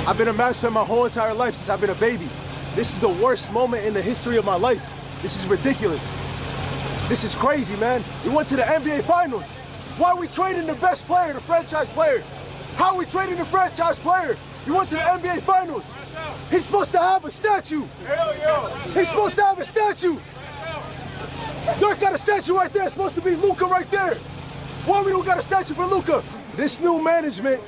I've been a Mavs fan my whole entire life since I've been a baby. This is the worst moment in the history of my life. This is ridiculous. This is crazy, man. We went to the NBA Finals. Why are we trading the best player, the franchise player? How are we trading the franchise player? We went to the NBA Finals. He's supposed to have a statue. Hell yeah. He's supposed to have a statue. Dirk got a statue right there. It's supposed to be Luka right there. Why we don't got a statue for Luka? This new management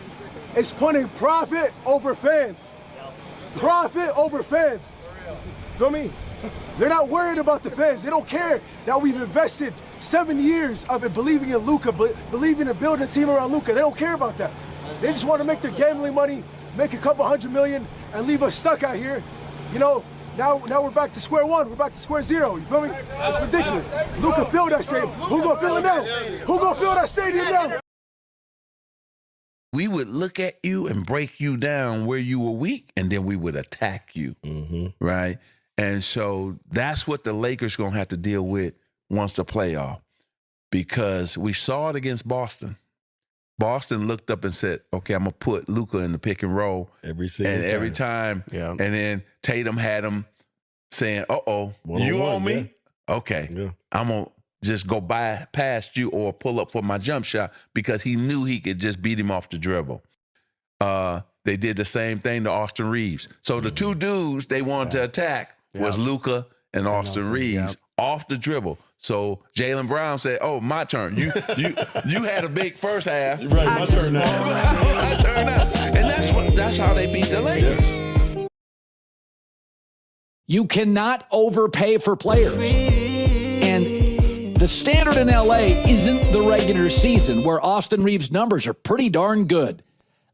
is putting profit over fans. Profit over fans. Feel me? They're not worried about the fans. They don't care that we've invested 7 years of it believing in Luka, believing in building a team around Luka. They don't care about that. They just want to make their gambling money, make a couple $100 million, and leave us stuck out here. You know, now we're back to square one. We're back to square zero. You feel me? It's ridiculous. Luka filled that stadium. Who gonna fill it now? Who gonna fill that stadium now? We would look at you and break you down where you were weak, and then we would attack you, right? And so that's what the Lakers going to have to deal with once the playoff, because we saw it against Boston. Boston looked up and said, okay, I'm going to put Luka in the pick and roll every time. Yeah. And then Tatum had him saying, uh-oh, you on me? Yeah. Okay, yeah. I'm going to just go by past you or pull up for my jump shot, because he knew he could just beat him off the dribble. They did the same thing to Austin Reeves. So the two dudes they wanted to attack was Luka and Austin Reeves off the dribble. So Jalen Brown said, oh, my turn. You had a big first half. Right, my turn now. My turn now. And that's how they beat the Lakers. You cannot overpay for players. And the standard in LA isn't the regular season, where Austin Reeves' numbers are pretty darn good.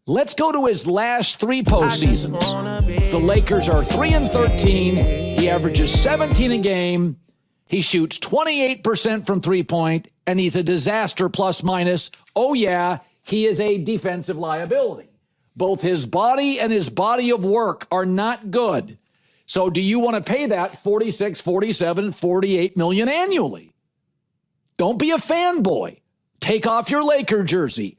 Let's go to his last 3 postseasons. The Lakers are 3-13. He averages 17 a game. He shoots 28% from three-point, and he's a disaster plus-minus. Oh, yeah, he is a defensive liability. Both his body and his body of work are not good. So do you want to pay that $46, $47, $48 million annually? Don't be a fanboy. Take off your Laker jersey.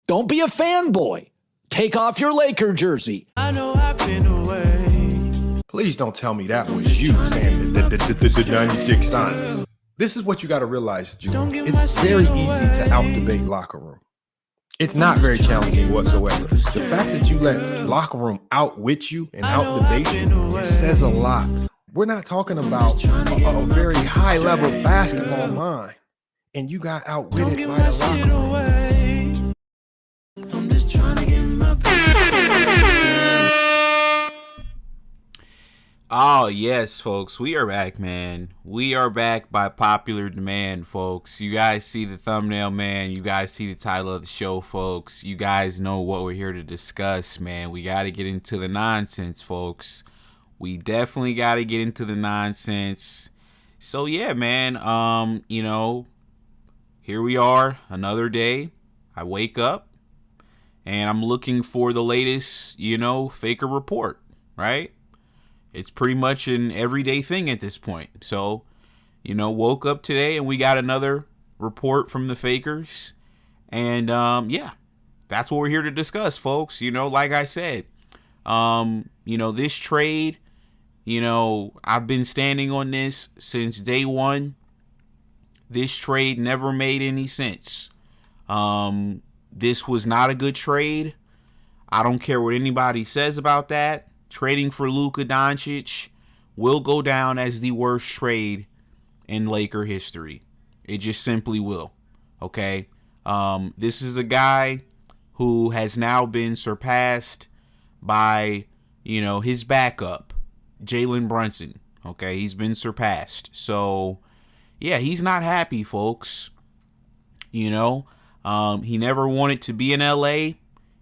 Don't be a fanboy. Take off your Laker jersey. I know I've been away. Please don't tell me that was you saying the 96 signs. This is what you got to realize, Jude. It's very easy to out-debate locker room. It's not very challenging whatsoever. The fact that you let locker room outwit you and out-debate you, it says a lot. We're not talking about a very high-level basketball mind, and you got outwitted by the locker room. I'm just trying to get my Oh, yes, folks. We are back, man. We are back by popular demand, folks. You guys see the thumbnail, man. You guys see the title of the show, folks. You guys know what we're here to discuss, man. We got to get into the nonsense, folks. We definitely got to get into the nonsense. So, yeah, man, here we are, another day. I wake up. And I'm looking for the latest, Faker report, right? It's pretty much an everyday thing at this point. So, woke up today and we got another report from the Fakers. And, that's what we're here to discuss, folks. Like I said, this trade, I've been standing on this since day one. This trade never made any sense. This was not a good trade. I don't care what anybody says about that. Trading for Luka Doncic will go down as the worst trade in Laker history. It just simply will. Okay? This is a guy who has now been surpassed by, his backup, Jalen Brunson. Okay? He's been surpassed. So, yeah, he's not happy, folks. He never wanted to be in LA.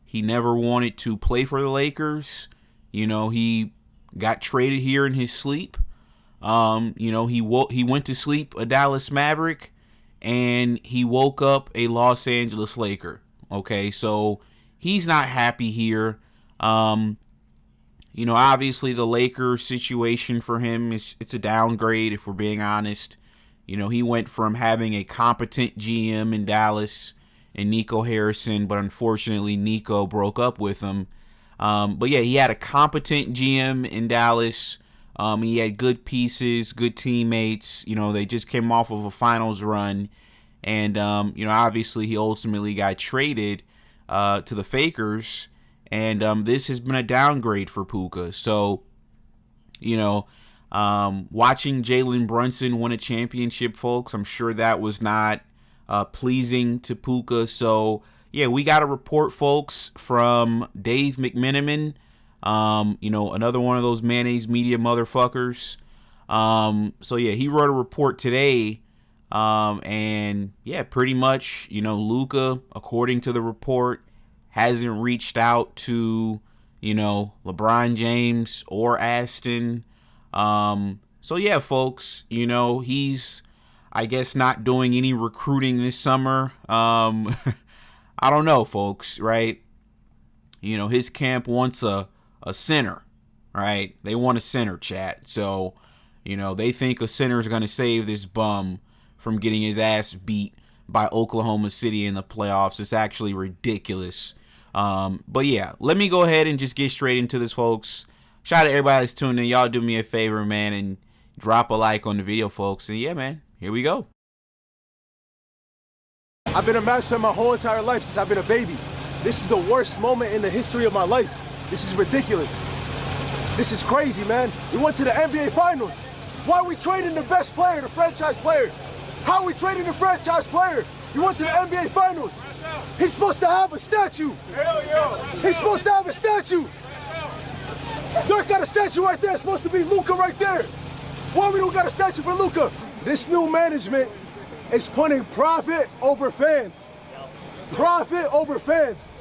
He never wanted to play for the Lakers. He got traded here in his sleep. He went to sleep a Dallas Maverick, and he woke up a Los Angeles Laker. Okay, so he's not happy here. Obviously the Lakers situation for him it's a downgrade, if we're being honest. He went from having a competent GM in Dallas and Nico Harrison, but unfortunately Nico broke up with him. But yeah, he had a competent GM in Dallas. He had good pieces, good teammates. They just came off of a finals run. And, obviously he ultimately got traded to the Fakers. And this has been a downgrade for Puka. So, watching Jalen Brunson win a championship, folks, I'm sure that was not pleasing to Puka. So, yeah, we got a report, folks, from Dave McMenamin, another one of those mayonnaise media motherfuckers. So, yeah, he wrote a report today. And, yeah, pretty much, Luka, according to the report, hasn't reached out to, LeBron James or Aston. So, yeah, folks, he's, I guess, not doing any recruiting this summer. I don't know, folks, right? His camp wants a center, right? They want a center, chat. So, they think a center is going to save this bum from getting his ass beat by Oklahoma City in the playoffs. It's actually ridiculous. But yeah, let me go ahead and just get straight into this, folks. Shout out to everybody that's tuned in. Y'all do me a favor, man, and drop a like on the video, folks. And yeah, man, here we go. I've been a master my whole entire life since I've been a baby. This is the worst moment in the history of my life. This is ridiculous. This is crazy, man. We went to the NBA Finals. Why are we trading the best player, the franchise player? How are we trading the franchise player? We went to the NBA Finals. He's supposed to have a statue. Hell yeah. He's supposed to have a statue. Dirk got a statue right there. It's supposed to be Luka right there. Why we don't got a statue for Luka? This new management is putting profit over fans. Profit over fans.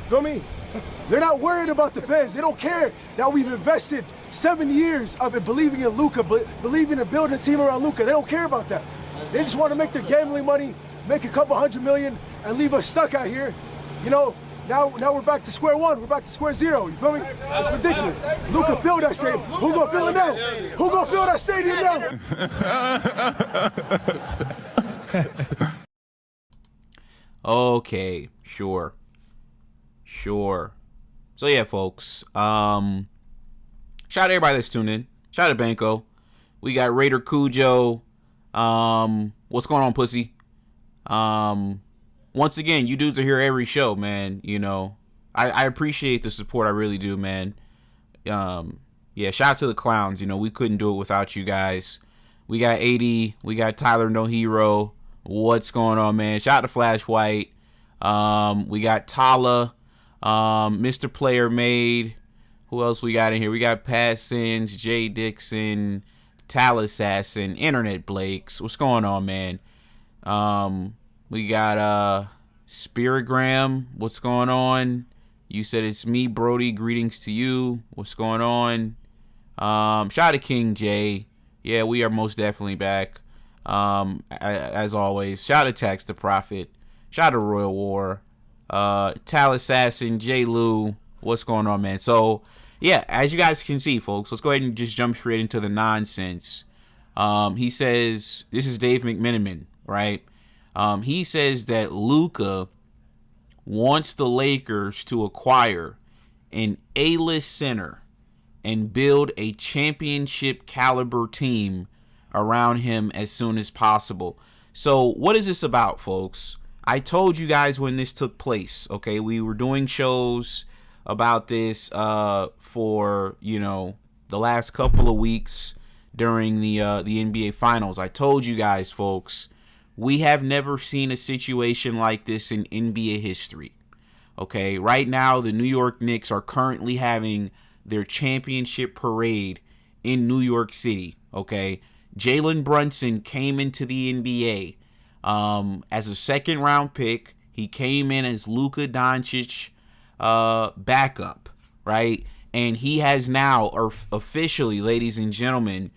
Feel me? They're not worried about the fans. They don't care that we've invested 7 years of it believing in Luka, believing in building a team around Luka. They don't care about that. They just want to make their gambling money, make a couple $100 million, and leave us stuck out here. Now we're back to square one. We're back to square zero. You feel me? It's ridiculous. Luka filled that stadium. Who gonna fill it now? Who gonna fill that stadium now? Okay, sure. So yeah, folks. Shout out to everybody that's tuned in. Shout out to Banco. We got Raider Cujo. What's going on, pussy? Once again, you dudes are here every show, man. I appreciate the support. I really do, man. Yeah, shout out to the clowns. We couldn't do it without you guys. We got 80. We got Tyler No Hero. What's going on, man? Shout out to Flash White. We got Tala. Mr. Player Made. Who else we got in here? We got Passins, Jay Dixon, Tal Assassin, Internet Blakes. What's going on, man? We got Spirigram. What's going on? You said it's me, Brody. Greetings to you. What's going on? Shout out to King J. Yeah, we are most definitely back. As always. Shout out to Tax the Prophet. Shout out to Royal War. Tal Assassin, J. Lou. What's going on, man? So, yeah, as you guys can see, folks, let's go ahead and just jump straight into the nonsense. He says, this is Dave McMenamin, right? He says that Luka wants the Lakers to acquire an A-list center and build a championship caliber team around him as soon as possible. So what is this about, folks? I told you guys when this took place, okay? We were doing shows about this for, the last couple of weeks during the NBA Finals. I told you guys, folks, we have never seen a situation like this in NBA history. Okay, right now the New York Knicks are currently having their championship parade in New York City. Okay, Jalen Brunson came into the NBA as a second round pick. He came in as Luka Doncic backup, right? And he has now officially, ladies and gentlemen,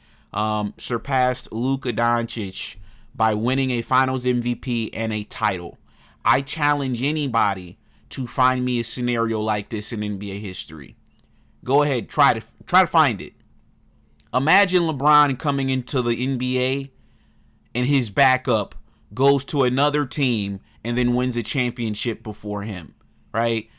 surpassed Luka Doncic by winning a Finals MVP and a title. I challenge anybody to find me a scenario like this in NBA history. Go ahead, try to find it. Imagine LeBron coming into the NBA and his backup goes to another team and then wins a championship before him, right?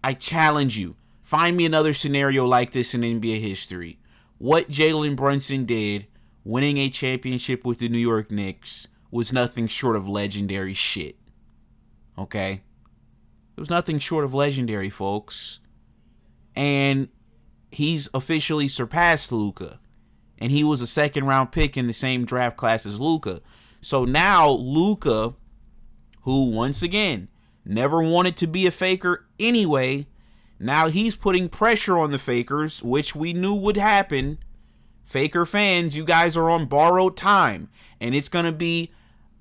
I challenge you. Find me another scenario like this in NBA history. What Jalen Brunson did, winning a championship with the New York Knicks, was nothing short of legendary shit. Okay? It was nothing short of legendary, folks. And he's officially surpassed Luka. And he was a second-round pick in the same draft class as Luka. So now Luka, who once again never wanted to be a faker anyway, now he's putting pressure on the fakers, which we knew would happen. Faker fans, you guys are on borrowed time. And it's going to be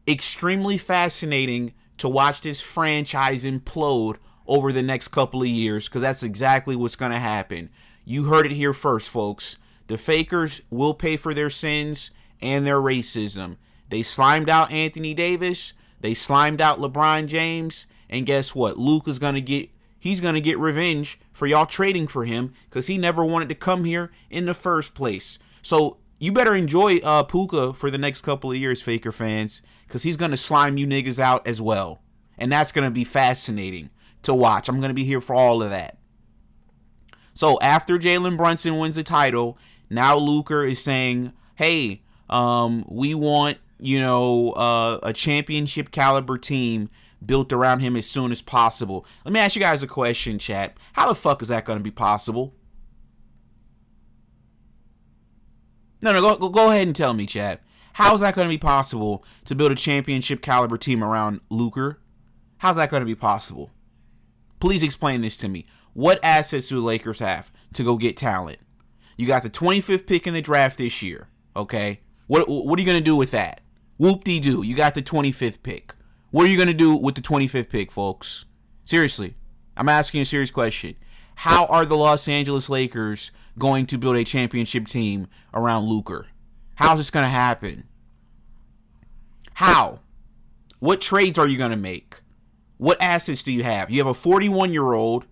extremely fascinating to watch this franchise implode over the next couple of years, because that's exactly what's going to happen. You heard it here first, folks. The fakers will pay for their sins and their racism. They slimed out Anthony Davis. They slimed out LeBron James. And guess what? Luka's going to get revenge for y'all trading for him, because he never wanted to come here in the first place. So you better enjoy Puka for the next couple of years, Faker fans, because he's going to slime you niggas out as well. And that's going to be fascinating to watch. I'm going to be here for all of that. So after Jalen Brunson wins the title, now Luka is saying, hey, we want, a championship caliber team built around him as soon as possible. Let me ask you guys a question, chat. How the fuck is that going to be possible? No, go ahead and tell me, chat. How is that going to be possible to build a championship caliber team around Luka? How's that going to be possible? Please explain this to me. What assets do the Lakers have to go get talent? You got the 25th pick in the draft this year, okay? What are you going to do with that? Whoop-de-doo, you got the 25th pick. What are you going to do with the 25th pick, folks? Seriously, I'm asking a serious question. How are the Los Angeles Lakers going to build a championship team around Luka? How's this going to happen? How? What trades are you going to make? What assets do you have? You have a 41-year-old.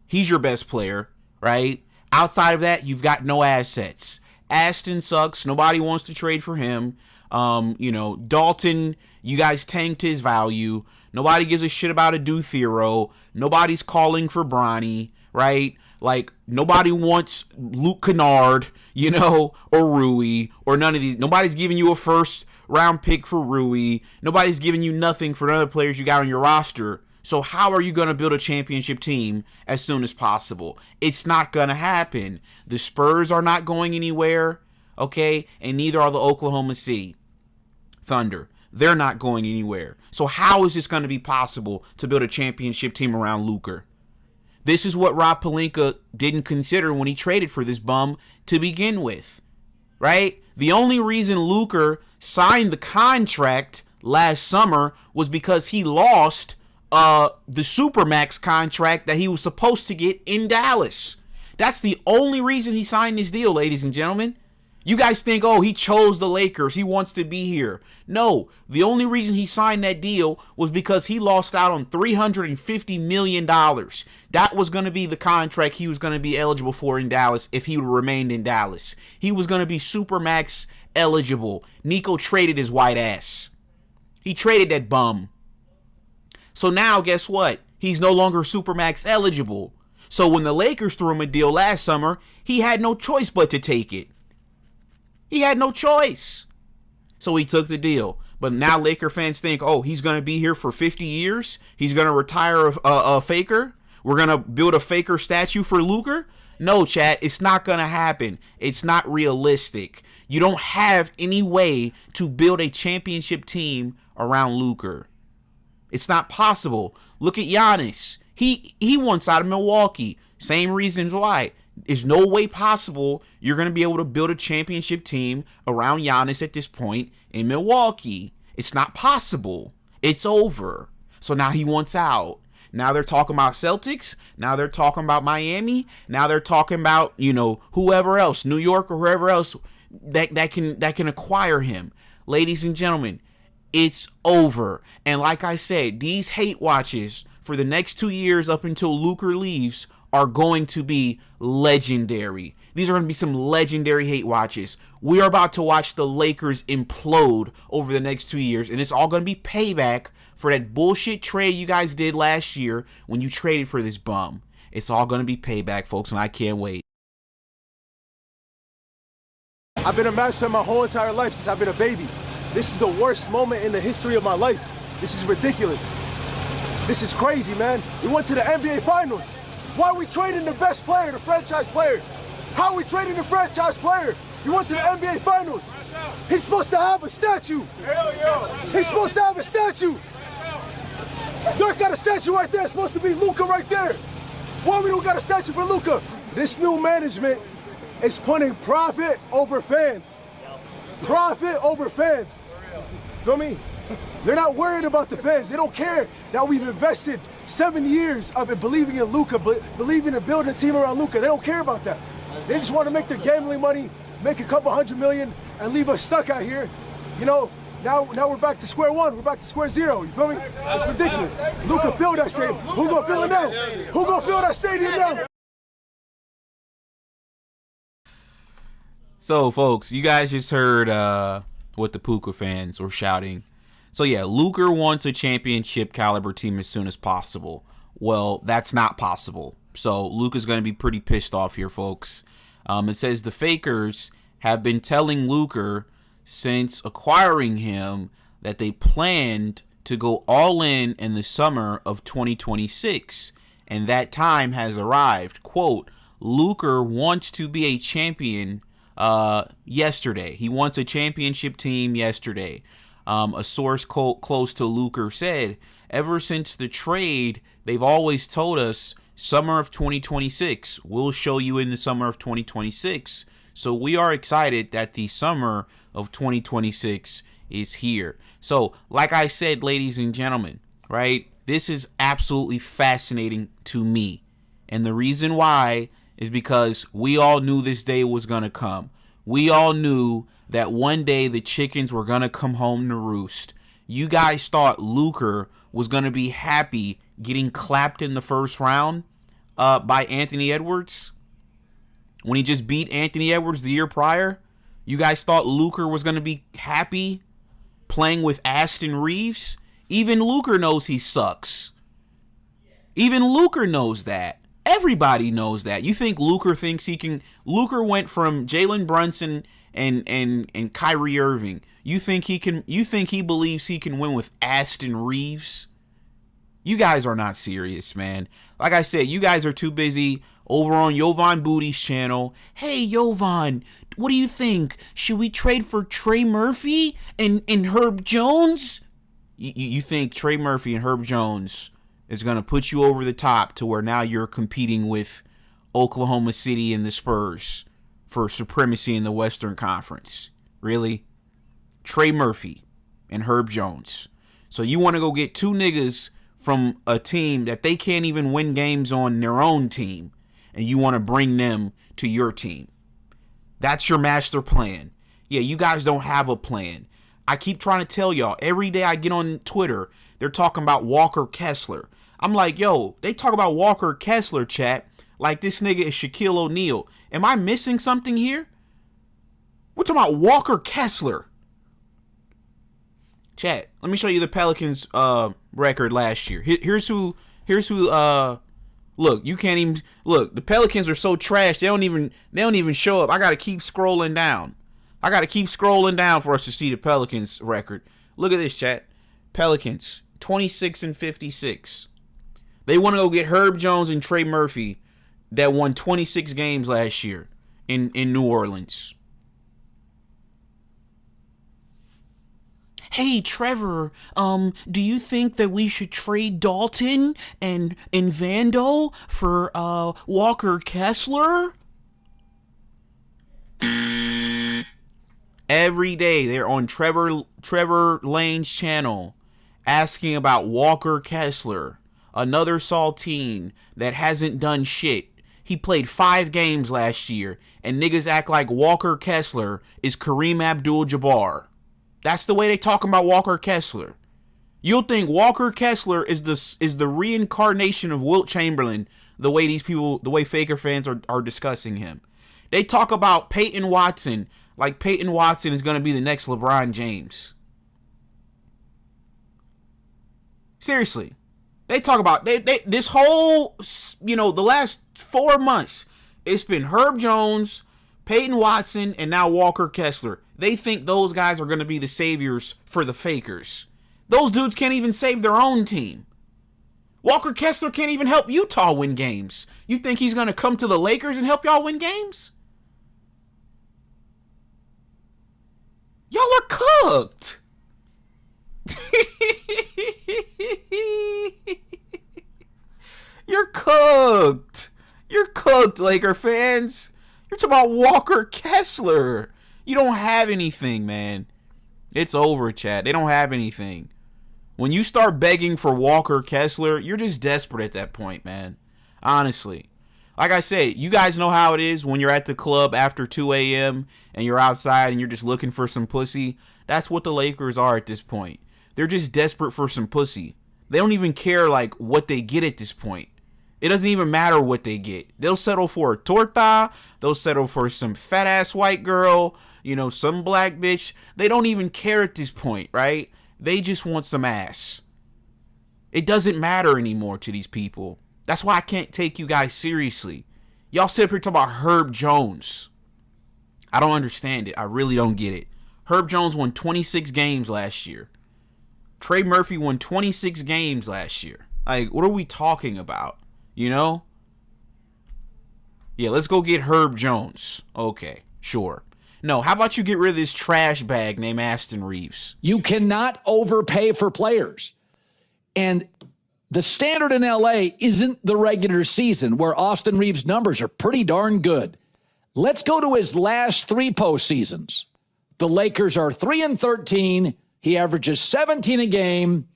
He's your best player, right? Outside of that, you've got no assets. Aston sucks. Nobody wants to trade for him. Dalton, you guys tanked his value. Nobody gives a shit about a Duthero. Nobody's calling for Bronny, right? Like, nobody wants Luke Kennard, or Rui, or none of these. Nobody's giving you a first-round pick for Rui. Nobody's giving you nothing for none of the players you got on your roster. So how are you going to build a championship team as soon as possible? It's not going to happen. The Spurs are not going anywhere, okay? And neither are the Oklahoma City Thunder. They're not going anywhere. So how is this going to be possible to build a championship team around Luka? This is what Rob Pelinka didn't consider when he traded for this bum to begin with, right? The only reason Luka signed the contract last summer was because he lost the Supermax contract that he was supposed to get in Dallas. That's the only reason he signed this deal, ladies and gentlemen. You guys think, he chose the Lakers. He wants to be here. No, the only reason he signed that deal was because he lost out on $350 million. That was going to be the contract he was going to be eligible for in Dallas if he would have remained in Dallas. He was going to be Supermax eligible. Nico traded his white ass. He traded that bum. So now, guess what? He's no longer Supermax eligible. So when the Lakers threw him a deal last summer, he had no choice but to take it. He had no choice. So he took the deal. But now Laker fans think, he's going to be here for 50 years? He's going to retire a faker? We're going to build a faker statue for Luka? No, chat, it's not going to happen. It's not realistic. You don't have any way to build a championship team around Luka. It's not possible. Look at Giannis. He wants out of Milwaukee. Same reasons why. There's no way possible you're going to be able to build a championship team around Giannis at this point in Milwaukee. It's not possible. It's over. So now he wants out. Now they're talking about Celtics. Now they're talking about Miami. Now they're talking about, whoever else, New York or whoever else that can acquire him. Ladies and gentlemen, it's over. And like I said, these hate watches for the next 2 years up until Luka leaves are going to be legendary. These are going to be some legendary hate watches. We are about to watch the Lakers implode over the next 2 years, and it's all going to be payback for that bullshit trade you guys did last year when you traded for this bum. It's all going to be payback, folks, and I can't wait. I've been a master my whole entire life since I've been a baby. This is the worst moment in the history of my life. This is ridiculous. This is crazy, man. We went to the NBA Finals. Why are we trading the best player, the franchise player? How are we trading the franchise player? You went to the NBA Finals. He's supposed to have a statue. Hell yeah. He's supposed to have a statue. Dirk got a statue right there. It's supposed to be Luka right there. Why we don't got a statue for Luka? This new management is putting profit over fans. Profit over fans. Feel me? They're not worried about the fans. They don't care that we've invested 7 years of it believing in Luka, believing in building a team around Luka. They don't care about that. They just want to make their gambling money, make a couple $100 million, and leave us stuck out here. You know, now we're back to square one. We're back to square zero. You feel me? It's ridiculous. Luka filled that stadium. Who gonna fill it now? Who gonna fill that stadium now? So, folks, you guys just heard what the Puka fans were shouting. So, yeah, Luka wants a championship caliber team as soon as possible. Well, that's not possible. So, Luka's going to be pretty pissed off here, folks. It says the Fakers have been telling Luka since acquiring him that they planned to go all in the summer of 2026. And that time has arrived. Quote, Luka wants to be a champion yesterday. He wants a championship team yesterday. A source close to Luka said, ever since the trade, they've always told us summer of 2026. We'll show you in the summer of 2026. So we are excited that the summer of 2026 is here. So like I said, ladies and gentlemen, right? This is absolutely fascinating to me. And the reason why is because we all knew this day was going to come. We all knew that one day the chickens were going to come home to roost. You guys thought Luka was going to be happy getting clapped in the first round by Anthony Edwards when he just beat Anthony Edwards the year prior. You guys thought Luka was going to be happy playing with Aston Reeves. Even Luka knows he sucks. Even Luka knows that. Everybody knows that. You think Luka thinks he can? Luka went from Jalen Brunson and Kyrie Irving. You think he can? You think he believes he can win with Aston Reeves? You guys are not serious, man. Like I said, you guys are too busy over on Jovan Booty's channel. Hey, Jovan, what do you think? Should we trade for Trey Murphy and Herb Jones? You think Trey Murphy and Herb Jones is going to put you over the top to where now you're competing with Oklahoma City and the Spurs for supremacy in the Western Conference? Really? Trey Murphy and Herb Jones. So you want to go get two niggas from a team that they can't even win games on their own team, and you want to bring them to your team. That's your master plan. Yeah, you guys don't have a plan. I keep trying to tell y'all, every day I get on Twitter, they're talking about Walker Kessler. I'm like, yo, they talk about Walker Kessler, chat, like this nigga is Shaquille O'Neal. Am I missing something here? We're talking about Walker Kessler. Chat, let me show you the Pelicans record last year. Here's who look, you can't even look, the Pelicans are so trash, they don't even show up. I gotta keep scrolling down. For us to see the Pelicans record. Look at this, chat. Pelicans, 26-56. They want to go get Herb Jones and Trey Murphy that won 26 games last year in New Orleans. Hey, Trevor, do you think that we should trade Dalton and Vando for Walker Kessler? Every day they're on Trevor Lane's channel asking about Walker Kessler, another Saltine that hasn't done shit. He played 5 games last year, and niggas act like Walker Kessler is Kareem Abdul-Jabbar. That's the way they talking about Walker Kessler. You'll think Walker Kessler is the reincarnation of Wilt Chamberlain, the way Faker fans are discussing him. They talk about Peyton Watson like Peyton Watson is going to be the next LeBron James. Seriously. They talk about this whole, the last 4 months, it's been Herb Jones, Peyton Watson, and now Walker Kessler. They think those guys are going to be the saviors for the Fakers. Those dudes can't even save their own team. Walker Kessler can't even help Utah win games. You think he's going to come to the Lakers and help y'all win games? Y'all are cooked. You're cooked. You're cooked, Laker fans. You're talking about Walker Kessler. You don't have anything, man. It's over, Chad. They don't have anything. When you start begging for Walker Kessler, you're just desperate at that point, man. Honestly. Like I said, you guys know how it is when you're at the club after 2 a.m. and you're outside and you're just looking for some pussy. That's what the Lakers are at this point. They're just desperate for some pussy. They don't even care, like, what they get at this point. It doesn't even matter what they get. They'll settle for a torta. They'll settle for some fat-ass white girl, some black bitch. They don't even care at this point, right? They just want some ass. It doesn't matter anymore to these people. That's why I can't take you guys seriously. Y'all sit up here talking about Herb Jones. I don't understand it. I really don't get it. Herb Jones won 26 games last year. Trey Murphy won 26 games last year. Like, what are we talking about? Yeah, let's go get Herb Jones. Okay, sure. No, how about you get rid of this trash bag named Aston Reeves? You cannot overpay for players. And the standard in LA isn't the regular season, where Austin Reeves' numbers are pretty darn good. Let's go to his last 3 postseasons. The Lakers are 3-13. He averages 17 a game.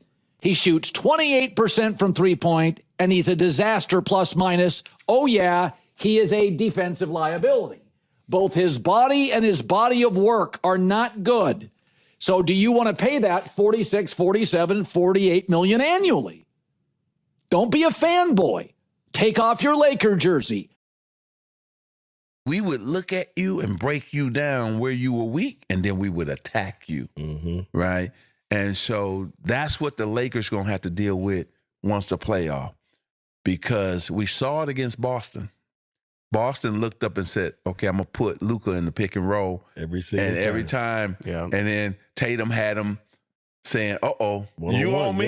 He shoots 28% from three-point, and he's a disaster plus minus. Oh, yeah, he is a defensive liability. Both his body and his body of work are not good. So do you want to pay that 46, 47, 48 million annually? Don't be a fanboy. Take off your Laker jersey. We would look at you and break you down where you were weak, and then we would attack you, right? And so that's what the Lakers going to have to deal with once the playoff, because we saw it against Boston. Boston looked up and said, okay, I'm going to put Luka in the pick and roll. Every time. Yeah. And then Tatum had him saying, uh-oh, you on me?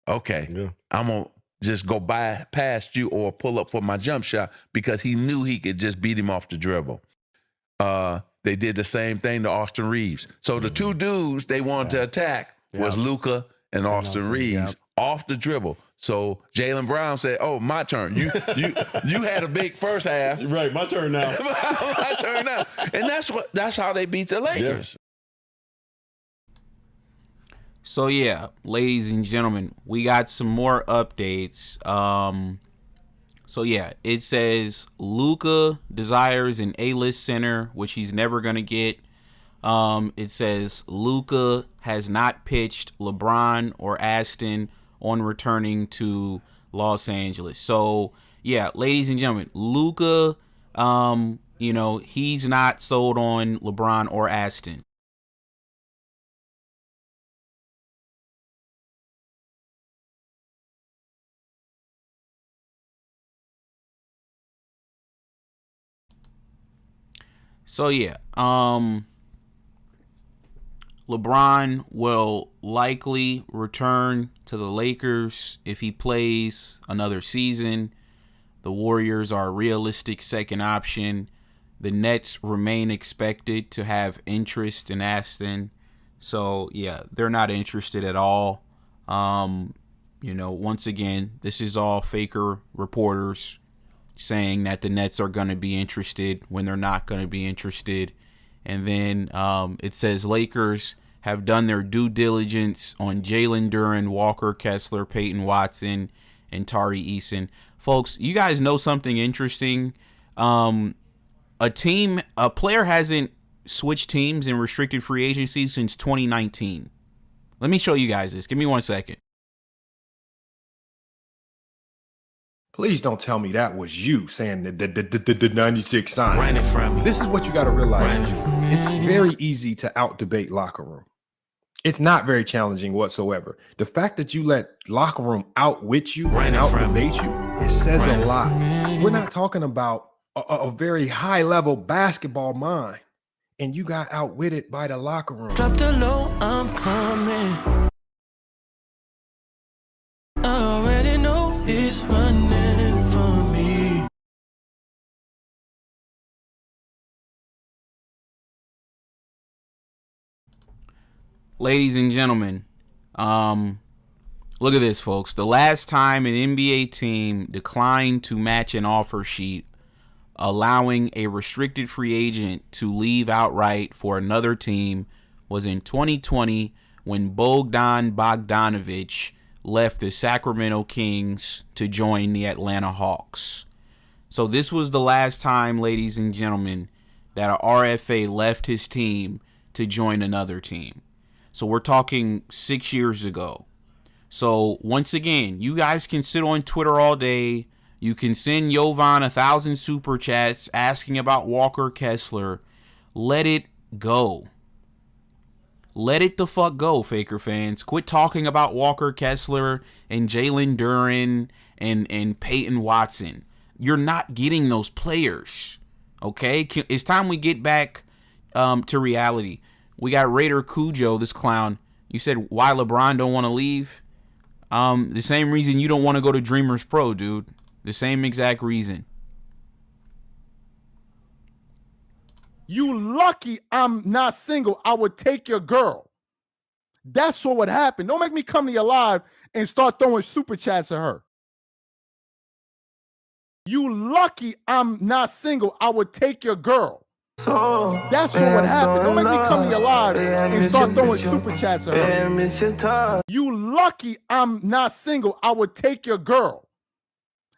Yeah. Okay. Yeah. I'm going to just go by past you or pull up for my jump shot, because he knew he could just beat him off the dribble. They did the same thing to Austin Reeves. So the two dudes they wanted to attack was Luka and Austin Reeves off the dribble. So Jalen Brown said, oh, my turn. You had a big first half. Right, my turn now. My turn now. And that's how they beat the Lakers. So yeah, ladies and gentlemen, we got some more updates. So yeah, it says Luka desires an A-list center, which he's never gonna get. It says Luka has not pitched LeBron or Aston on returning to Los Angeles. So yeah, ladies and gentlemen, Luka, he's not sold on LeBron or Aston. So yeah, LeBron will likely return to the Lakers if he plays another season. The Warriors are a realistic second option. The Nets remain expected to have interest in Aston. So yeah, they're not interested at all. Once again, this is all faker reporters saying that the Nets are going to be interested when they're not going to be interested. And then it says Lakers have done their due diligence on Jalen Duren, Walker Kessler, Peyton Watson, and Tari Eason. Folks, you guys know something interesting. A player hasn't switched teams in restricted free agency since 2019. Let me show you guys this. Give me 1 second. Please don't tell me that was you saying the 96 sign. This is what you got to realize. It's very easy to out-debate locker room. It's not very challenging whatsoever. The fact that you let locker room outwit you and out-debate you, it says a lot. We're not talking about a very high-level basketball mind, and you got outwitted by the locker room. Drop the low, I'm coming. I already know it's running for me. Ladies and gentlemen, look at this, folks. The last time an NBA team declined to match an offer sheet, allowing a restricted free agent to leave outright for another team, was in 2020 when Bogdan Bogdanovic left the Sacramento Kings to join the Atlanta Hawks. So this was the last time, ladies and gentlemen, that a RFA left his team to join another team. So we're talking 6 years ago. So once again, you guys can sit on Twitter all day. You can send Jovan 1,000 super chats asking about Walker Kessler. Let it go. Let it the fuck go, Faker fans. Quit talking about Walker Kessler and Jalen Duren and Peyton Watson. You're not getting those players. Okay? It's time we get back to reality. We got Raider Cujo, this clown. You said why LeBron don't want to leave? The same reason you don't want to go to Dreamers Pro, dude. The same exact reason. You lucky I'm not single. I would take your girl. That's what would happen. Don't make me come to your live and start throwing super chats at her. You lucky I'm not single. I would take your girl. So That's what would happen. Don't make me come to your live and start throwing super chats at her. You lucky I'm not single. I would take your girl.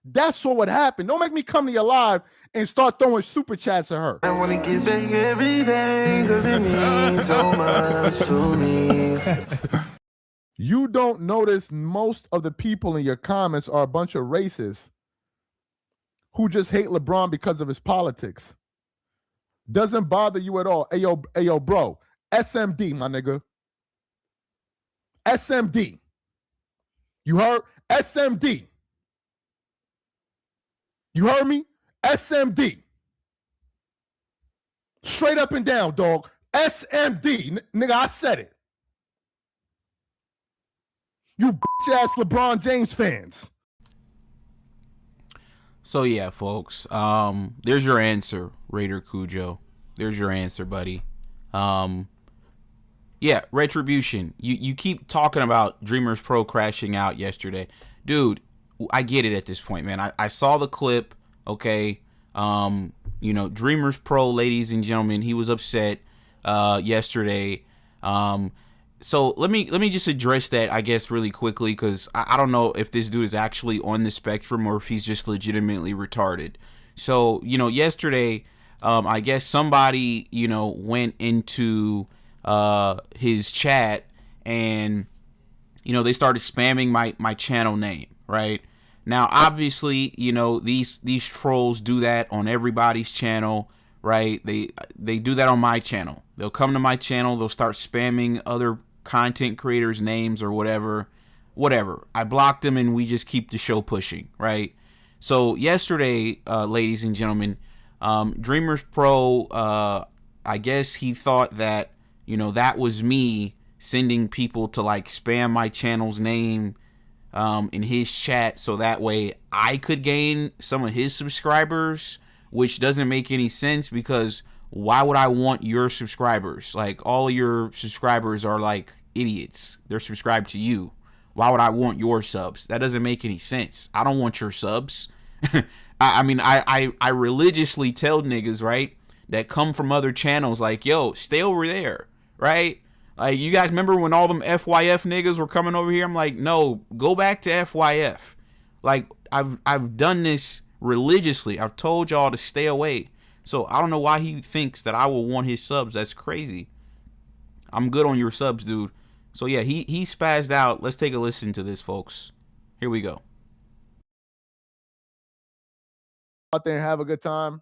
That's what would happen. Don't make me come to your live and start throwing super chats at her. I want to get back every day because it means so much to me. You don't notice most of the people in your comments are a bunch of racists who just hate LeBron because of his politics. Doesn't bother you at all. Ayo, bro. SMD, my nigga. SMD. You heard? SMD. You heard me? SMD. Straight up and down, dog. SMD. Nigga, I said it. You bitch-ass LeBron James fans. So yeah, folks. There's your answer, Raider Cujo. There's your answer, buddy. Yeah, Retribution. You keep talking about Dreamers Pro crashing out yesterday. Dude, I get it at this point, man. I saw the clip, okay. Dreamers Pro, ladies and gentlemen, he was upset yesterday. So let me just address that, I guess, really quickly, because I don't know if this dude is actually on the spectrum or if he's just legitimately retarded. So, yesterday, I guess somebody, went into his chat and, they started spamming my channel name, right? Now, obviously, these trolls do that on everybody's channel, right? They do that on my channel. They'll come to my channel, they'll start spamming other content creators' names or whatever. I block them and we just keep the show pushing, right? So yesterday, ladies and gentlemen, Dreamers Pro, I guess he thought that, that was me sending people to like spam my channel's name in his chat so that way I could gain some of his subscribers, which doesn't make any sense because why would I want your subscribers? Like, all of your subscribers are like idiots. They're subscribed to you. Why would I want your subs? That doesn't make any sense. I don't want your subs. I religiously tell niggas, right, that come from other channels, like, yo, stay over there, right? Like, you guys remember when all them FYF niggas were coming over here? I'm like, no, go back to FYF. Like, I've done this religiously. I've told y'all to stay away. So I don't know why he thinks that I will want his subs. That's crazy. I'm good on your subs, dude. So yeah, he spazzed out. Let's take a listen to this, folks. Here we go. Out there and have a good time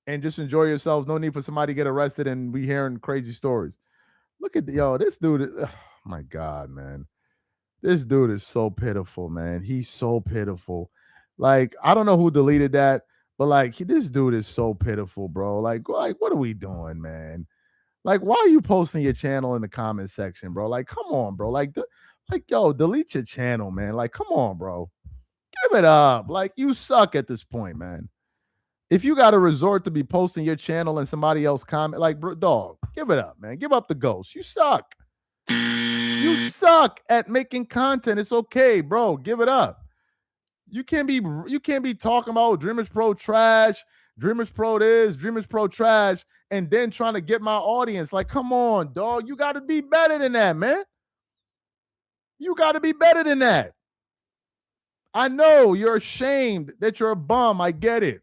and just enjoy yourselves. No need for somebody to get arrested and we hearing crazy stories. Look at this dude. Oh my God, man. This dude is so pitiful, man. He's so pitiful. Like, I don't know who deleted that, but like this dude is so pitiful, bro. Like, what are we doing, man? Like, why are you posting your channel in the comment section, bro? Like, come on, bro. Yo, delete your channel, man. Like, come on, bro. Give it up. Like, you suck at this point, man. If you got to resort to be posting your channel and somebody else comment, like, bro, dog, give it up, man. Give up the ghost. You suck. You suck at making content. It's okay, bro. Give it up. You can't be talking about Dreamers Pro trash, Dreamers Pro this, Dreamers Pro trash, and then trying to get my audience. Like, come on, dog. You got to be better than that, man. You got to be better than that. I know you're ashamed that you're a bum. I get it.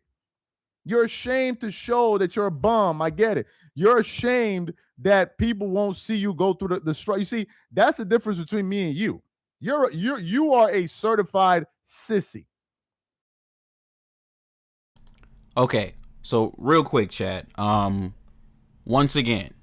You're ashamed to show that you're a bum. I get it. You're ashamed that people won't see you go through the struggle. You see, that's the difference between me and you. You are a certified sissy. Okay, so real quick, chat. Once again,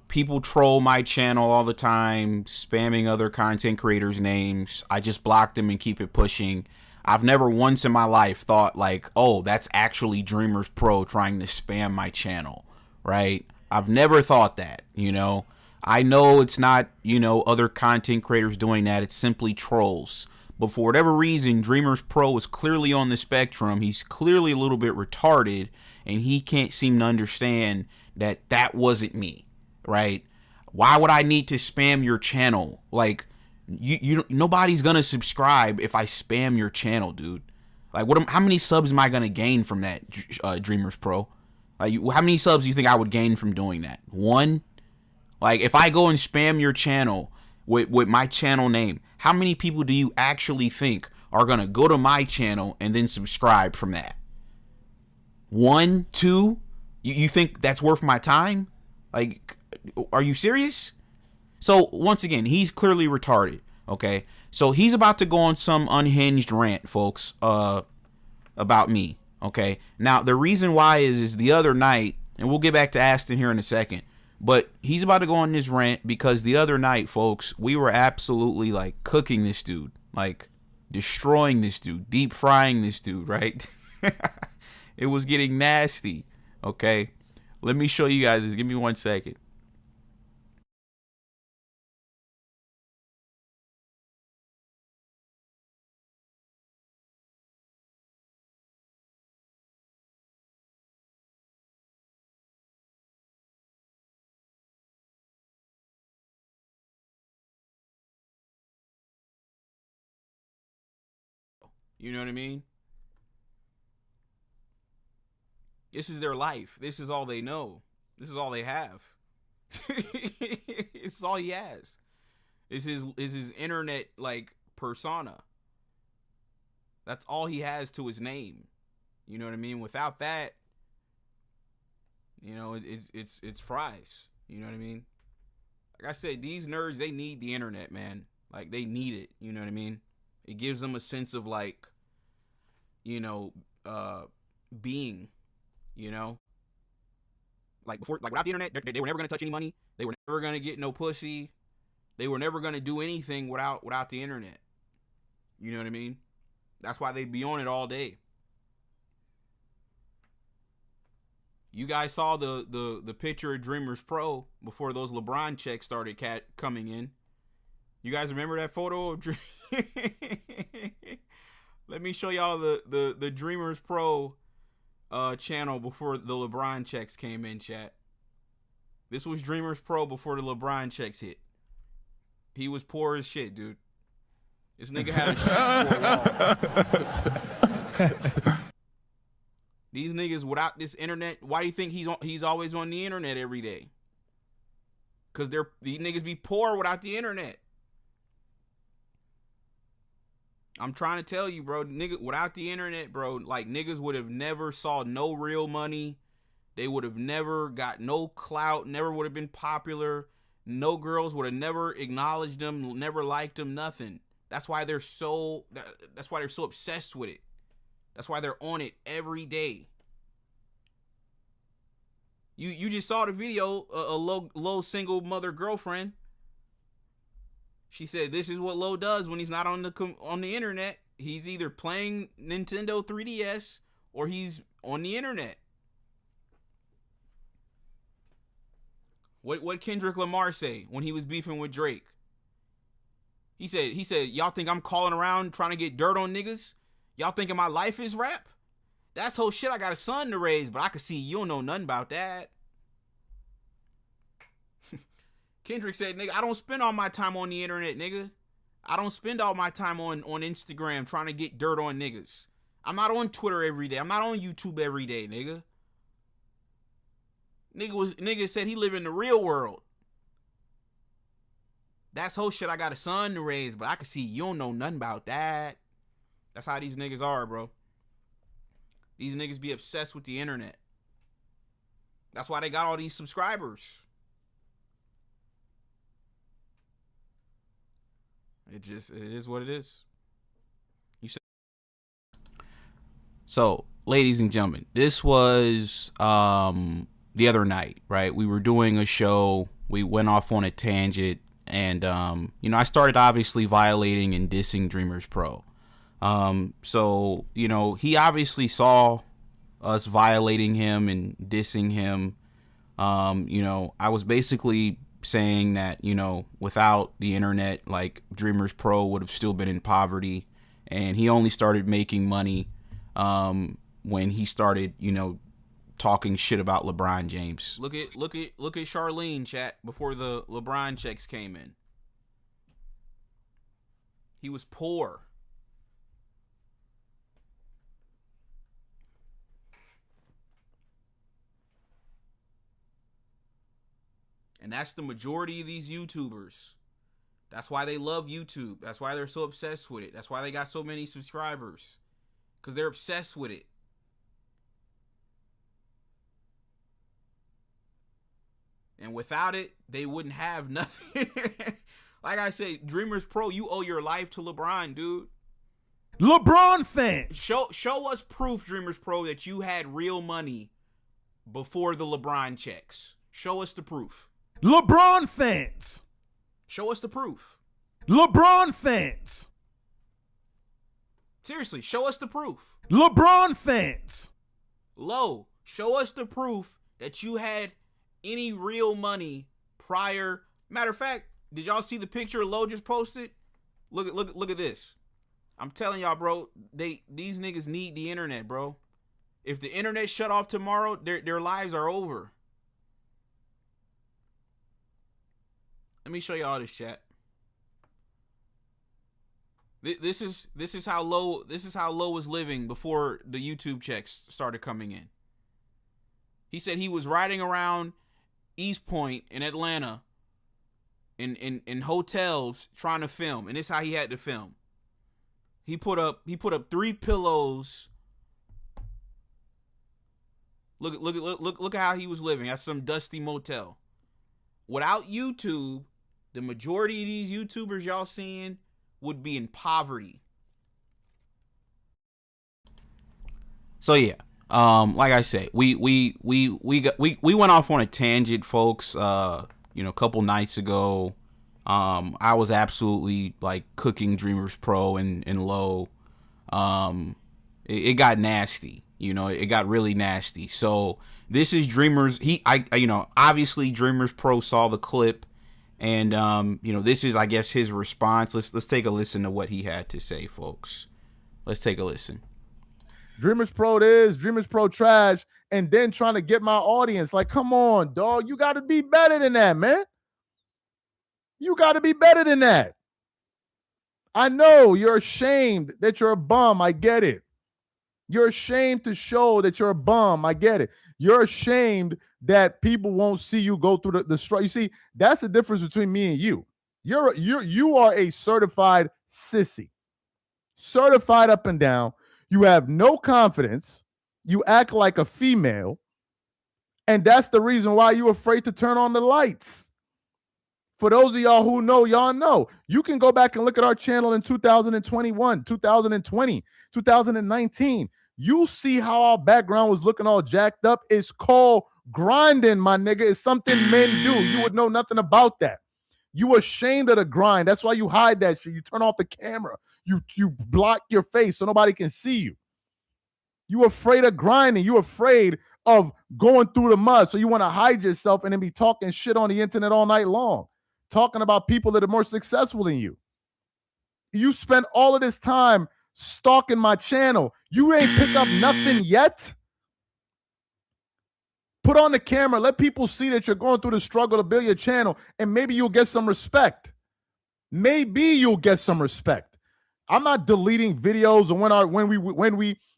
people troll my channel all the time, spamming other content creators' names. I just block them and keep it pushing. I've never once in my life thought like, oh, that's actually Dreamers Pro trying to spam my channel, right? I've never thought that, I know it's not, other content creators doing that. It's simply trolls. But for whatever reason, Dreamers Pro is clearly on the spectrum. He's clearly a little bit retarded, and he can't seem to understand that that wasn't me, right? Why would I need to spam your channel? Like, nobody's gonna subscribe if I spam your channel, dude. Like, how many subs am I gonna gain from that, Dreamers Pro? Like, how many subs do you think I would gain from doing that? 1? Like, if I go and spam your channel with my channel name, how many people do you actually think are gonna go to my channel and then subscribe from that? 1, 2? You think that's worth my time? Like, are you serious? So, once again, he's clearly retarded, okay? So, he's about to go on some unhinged rant, folks, about me, okay? Now, the reason why is the other night, and we'll get back to Aston here in a second, but he's about to go on this rant because the other night, folks, we were absolutely, like, cooking this dude, like, destroying this dude, deep frying this dude, right? It was getting nasty, okay? Let me show you guys this. Give me 1 second. You know what I mean? This is their life. This is all they know. This is all they have. It's all he has. Is his internet like persona. That's all he has to his name. You know what I mean? Without that, it's fries. You know what I mean? Like I said, these nerds, they need the internet, man. Like, they need it. You know what I mean? It gives them a sense of like, being, like before, like without the internet, they were never going to touch any money. They were never going to get no pussy. They were never going to do anything without the internet. You know what I mean? That's why they'd be on it all day. You guys saw the picture of Dreamers Pro before those LeBron checks started coming in. You guys remember that photo of Let me show y'all the Dreamers Pro channel before the LeBron checks came in, chat. This was Dreamers Pro before the LeBron checks hit. He was poor as shit, dude. This nigga had a shit for a wall. These niggas without this internet, why do you think he's always on the internet every day? Cause these niggas be poor without the internet. I'm trying to tell you, bro, without the internet, bro, like niggas would have never saw no real money. They would have never got no clout, never would have been popular. No girls would have never acknowledged them, never liked them, nothing. That's why they're so obsessed with it. That's why they're on it every day. You just saw the video, a low single mother girlfriend. She said this is what Low does when he's not on the internet. He's either playing Nintendo 3DS or he's on the internet. What Kendrick Lamar say when he was beefing with Drake? He said, y'all think I'm calling around trying to get dirt on niggas? Y'all thinking my life is rap? That's whole shit. I got a son to raise, but I can see you don't know nothing about that. Kendrick said, nigga, I don't spend all my time on the internet, nigga. I don't spend all my time on Instagram trying to get dirt on niggas. I'm not on Twitter every day. I'm not on YouTube every day, nigga. Nigga said he live in the real world. That's whole shit. I got a son to raise, but I can see you don't know nothing about that. That's how these niggas are, bro. These niggas be obsessed with the internet. That's why they got all these subscribers. It is what it is. You said. So, ladies and gentlemen, this was the other night, right? We were doing a show. We went off on a tangent, and I started obviously violating and dissing Dreamers Pro. So, he obviously saw us violating him and dissing him. I was basically saying that, without the internet, like, Dreamers Pro would have still been in poverty, and he only started making money when he started, talking shit about LeBron James. Look at Charlene, chat, before the LeBron checks came in. He was poor. And that's the majority of these YouTubers. That's why they love YouTube. That's why they're so obsessed with it. That's why they got so many subscribers. Because they're obsessed with it. And without it, they wouldn't have nothing. Like I say, Dreamers Pro, you owe your life to LeBron, dude. LeBron fans. Show us proof, Dreamers Pro, that you had real money before the LeBron checks. Show us the proof. LeBron fans. Show us the proof. LeBron fans. Seriously, show us the proof. LeBron fans. Low, show us the proof that you had any real money prior. Matter of fact, did y'all see the picture Low just posted? Look at this. I'm telling y'all, bro, these niggas need the internet, bro. If the internet shut off tomorrow, their lives are over. Let me show y'all this, chat. This is how Low was living before the YouTube checks started coming in. He said he was riding around East Point in Atlanta in hotels trying to film, and this is how he had to film. He put up 3 pillows. Look at how he was living at some dusty motel. Without YouTube, the majority of these YouTubers y'all seeing would be in poverty. So yeah, like I said, we went off on a tangent, folks. A couple nights ago, I was absolutely like cooking Dreamers Pro and Low. It got nasty. It got really nasty. So this is Dreamers. Obviously Dreamers Pro saw the clip, and this is, I guess, his response. Let's take a listen to what he had to say, folks. Let's take a listen. Dreamers Pro this, Dreamers Pro trash, and then trying to get my audience. Like, come on, dog. You got to be better than that, man. You got to be better than that. I know you're ashamed that you're a bum. I get it. You're ashamed to show that you're a bum. I get it. You're ashamed that people won't see you go through the struggle. You see, that's the difference between me and you. You are a certified sissy. Certified up and down. You have no confidence. You act like a female. And that's the reason why you're afraid to turn on the lights. For those of y'all who know, y'all know. You can go back and look at our channel in 2021, 2020, 2019. You see how our background was looking all jacked up. It's called Grinding, my nigga, is something men do. You would know nothing about that. You ashamed of the grind. That's why you hide that shit. You turn off the camera. You block your face so nobody can see you. You afraid of grinding. You afraid of going through the mud. So you want to hide yourself and then be talking shit on the internet all night long, talking about people that are more successful than you. You spent all of this time stalking my channel. You ain't pick up nothing yet. Put on the camera. Let people see that you're going through the struggle to build your channel, and maybe you'll get some respect. Maybe you'll get some respect. I'm not deleting videos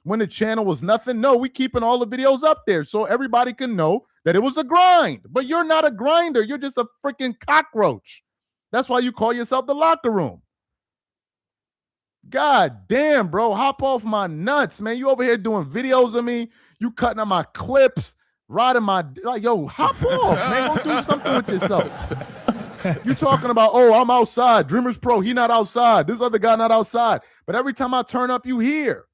when the channel was nothing. No, we keeping all the videos up there so everybody can know that it was a grind. But you're not a grinder. You're just a freaking cockroach. That's why you call yourself the locker room. God damn, bro. Hop off my nuts, man. You over here doing videos of me. You cutting up my clips, riding my, like, yo, hop off, man. Go do something with yourself. You talking about, oh, I'm outside. Dreamers Pro, he not outside. This other guy not outside. But every time I turn up, you here.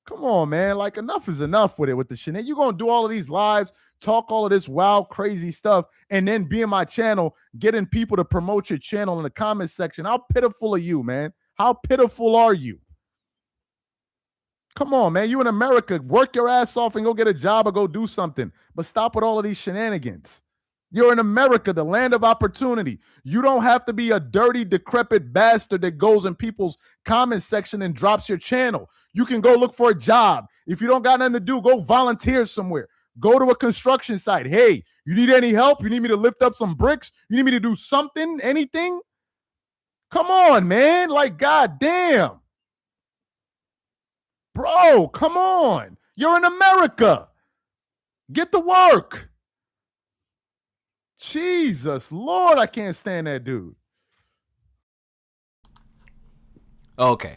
Come on, man. Like, enough is enough with it, with the shit. You're going to do all of these lives, talk all of this wild, crazy stuff, and then be in my channel, getting people to promote your channel in the comment section. How pitiful are you, man? How pitiful are you? Come on, man. You in America, work your ass off and go get a job or go do something. But stop with all of these shenanigans. You're in America, the land of opportunity. You don't have to be a dirty, decrepit bastard that goes in people's comment section and drops your channel. You can go look for a job. If you don't got nothing to do, go volunteer somewhere. Go to a construction site. Hey, you need any help? You need me to lift up some bricks? You need me to do something, anything? Come on, man. Like, goddamn. Bro, come on. You're in America. Get to work. Jesus, Lord, I can't stand that dude. Okay.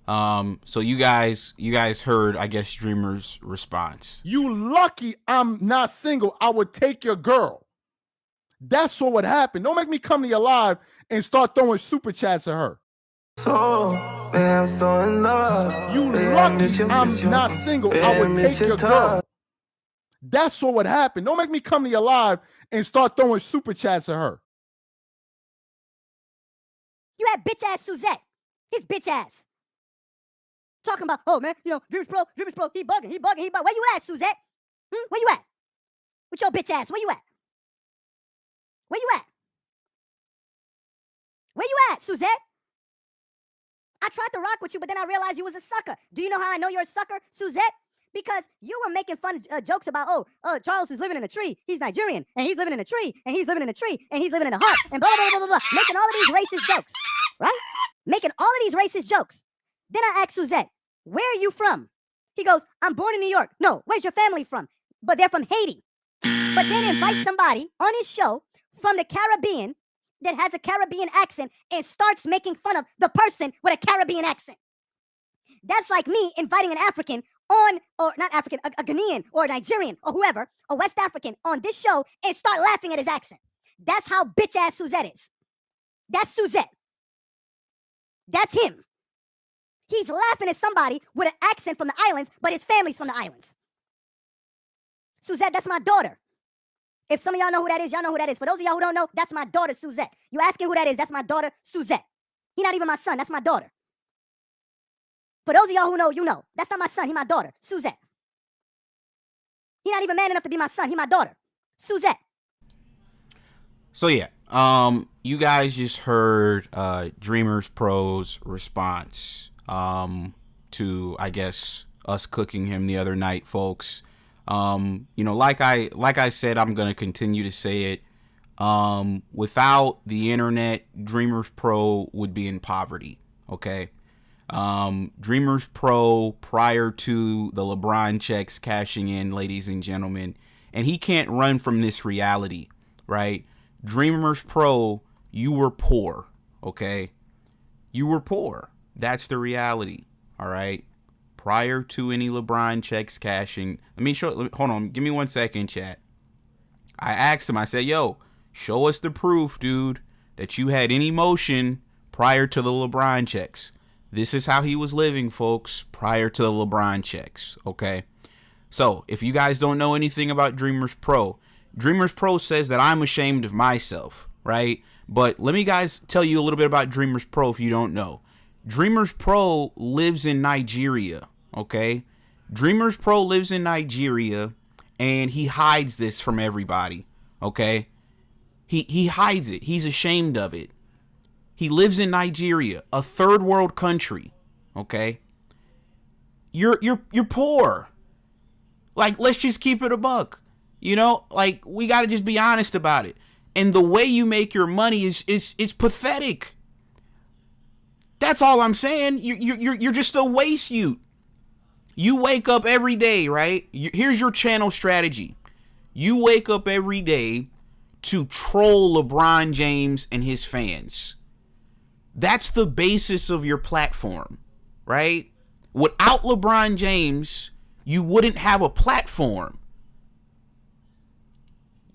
So you guys heard, I guess, Dreamer's response. You lucky I'm not single. I would take your girl. That's what would happen. Don't make me come to your live and start throwing super chats at her. So, man, I'm so in love. You lucky I'm not single. I would take your girl. That's what would happen. Don't make me come to your live and start throwing super chats at her. You had bitch ass Suzette. His bitch ass. Talking about, oh man, you know, Dreamers Pro, he bugging. Where you at, Suzette? Where you at? With your bitch ass, where you at? Where you at, Suzette? I tried to rock with you, but then I realized you was a sucker. Do you know how I know you're a sucker, Suzette? Because you were making fun jokes about, oh, Charles is living in a tree. He's Nigerian, and he's living in a tree, and he's living in a tree, and he's living in a hut, and blah, blah, blah, blah, blah. Making all of these racist jokes, right? Making all of these racist jokes. Then I asked Suzette, where are you from? He goes, I'm born in New York. No, where's your family from? But they're from Haiti. But then invite somebody on his show from the Caribbean that has a Caribbean accent and starts making fun of the person with a Caribbean accent. That's like me inviting an African on, or not African, a Ghanaian or a Nigerian or whoever, a West African on this show and start laughing at his accent. That's how bitch ass Suzette is. That's Suzette. That's him. He's laughing at somebody with an accent from the islands, but his family's from the islands. Suzette, that's my daughter. If some of y'all know who that is, y'all know who that is. For those of y'all who don't know, that's my daughter, Suzette. You asking who that is, that's my daughter, Suzette. He's not even my son, that's my daughter. For those of y'all who know, you know. That's not my son, he's my daughter, Suzette. He's not even man enough to be my son, he's my daughter, Suzette. So yeah, you guys just heard Dreamers Pro's response to, I guess, us cooking him the other night, folks. You know, like I said, I'm gonna continue to say it. Without the internet, Dreamers Pro would be in poverty. Okay. Dreamers Pro, prior to the LeBron checks cashing in, ladies and gentlemen, and he can't run from this reality, right? Dreamers Pro, you were poor. Okay. You were poor. That's the reality. All right. Prior to any LeBron checks cashing, hold on, give me 1 second, chat. I asked him, I said, yo, show us the proof, dude, that you had any motion prior to the LeBron checks. This is how he was living, folks, prior to the LeBron checks, okay? So if you guys don't know anything about Dreamers Pro says that I'm ashamed of myself, right? But let me guys tell you a little bit about Dreamers Pro if you don't know. Dreamers Pro lives in Nigeria, okay? Dreamers Pro lives in Nigeria, and he hides this from everybody, okay? He hides it. He's ashamed of it. He lives in Nigeria, a third world country, okay? You're poor. Like, let's just keep it a buck. You know, like, we got to just be honest about it. And the way you make your money is pathetic. That's all I'm saying. You're just a waste youth. You wake up every day, right? Here's your channel strategy. You wake up every day to troll LeBron James and his fans. That's the basis of your platform, right? Without LeBron James, you wouldn't have a platform.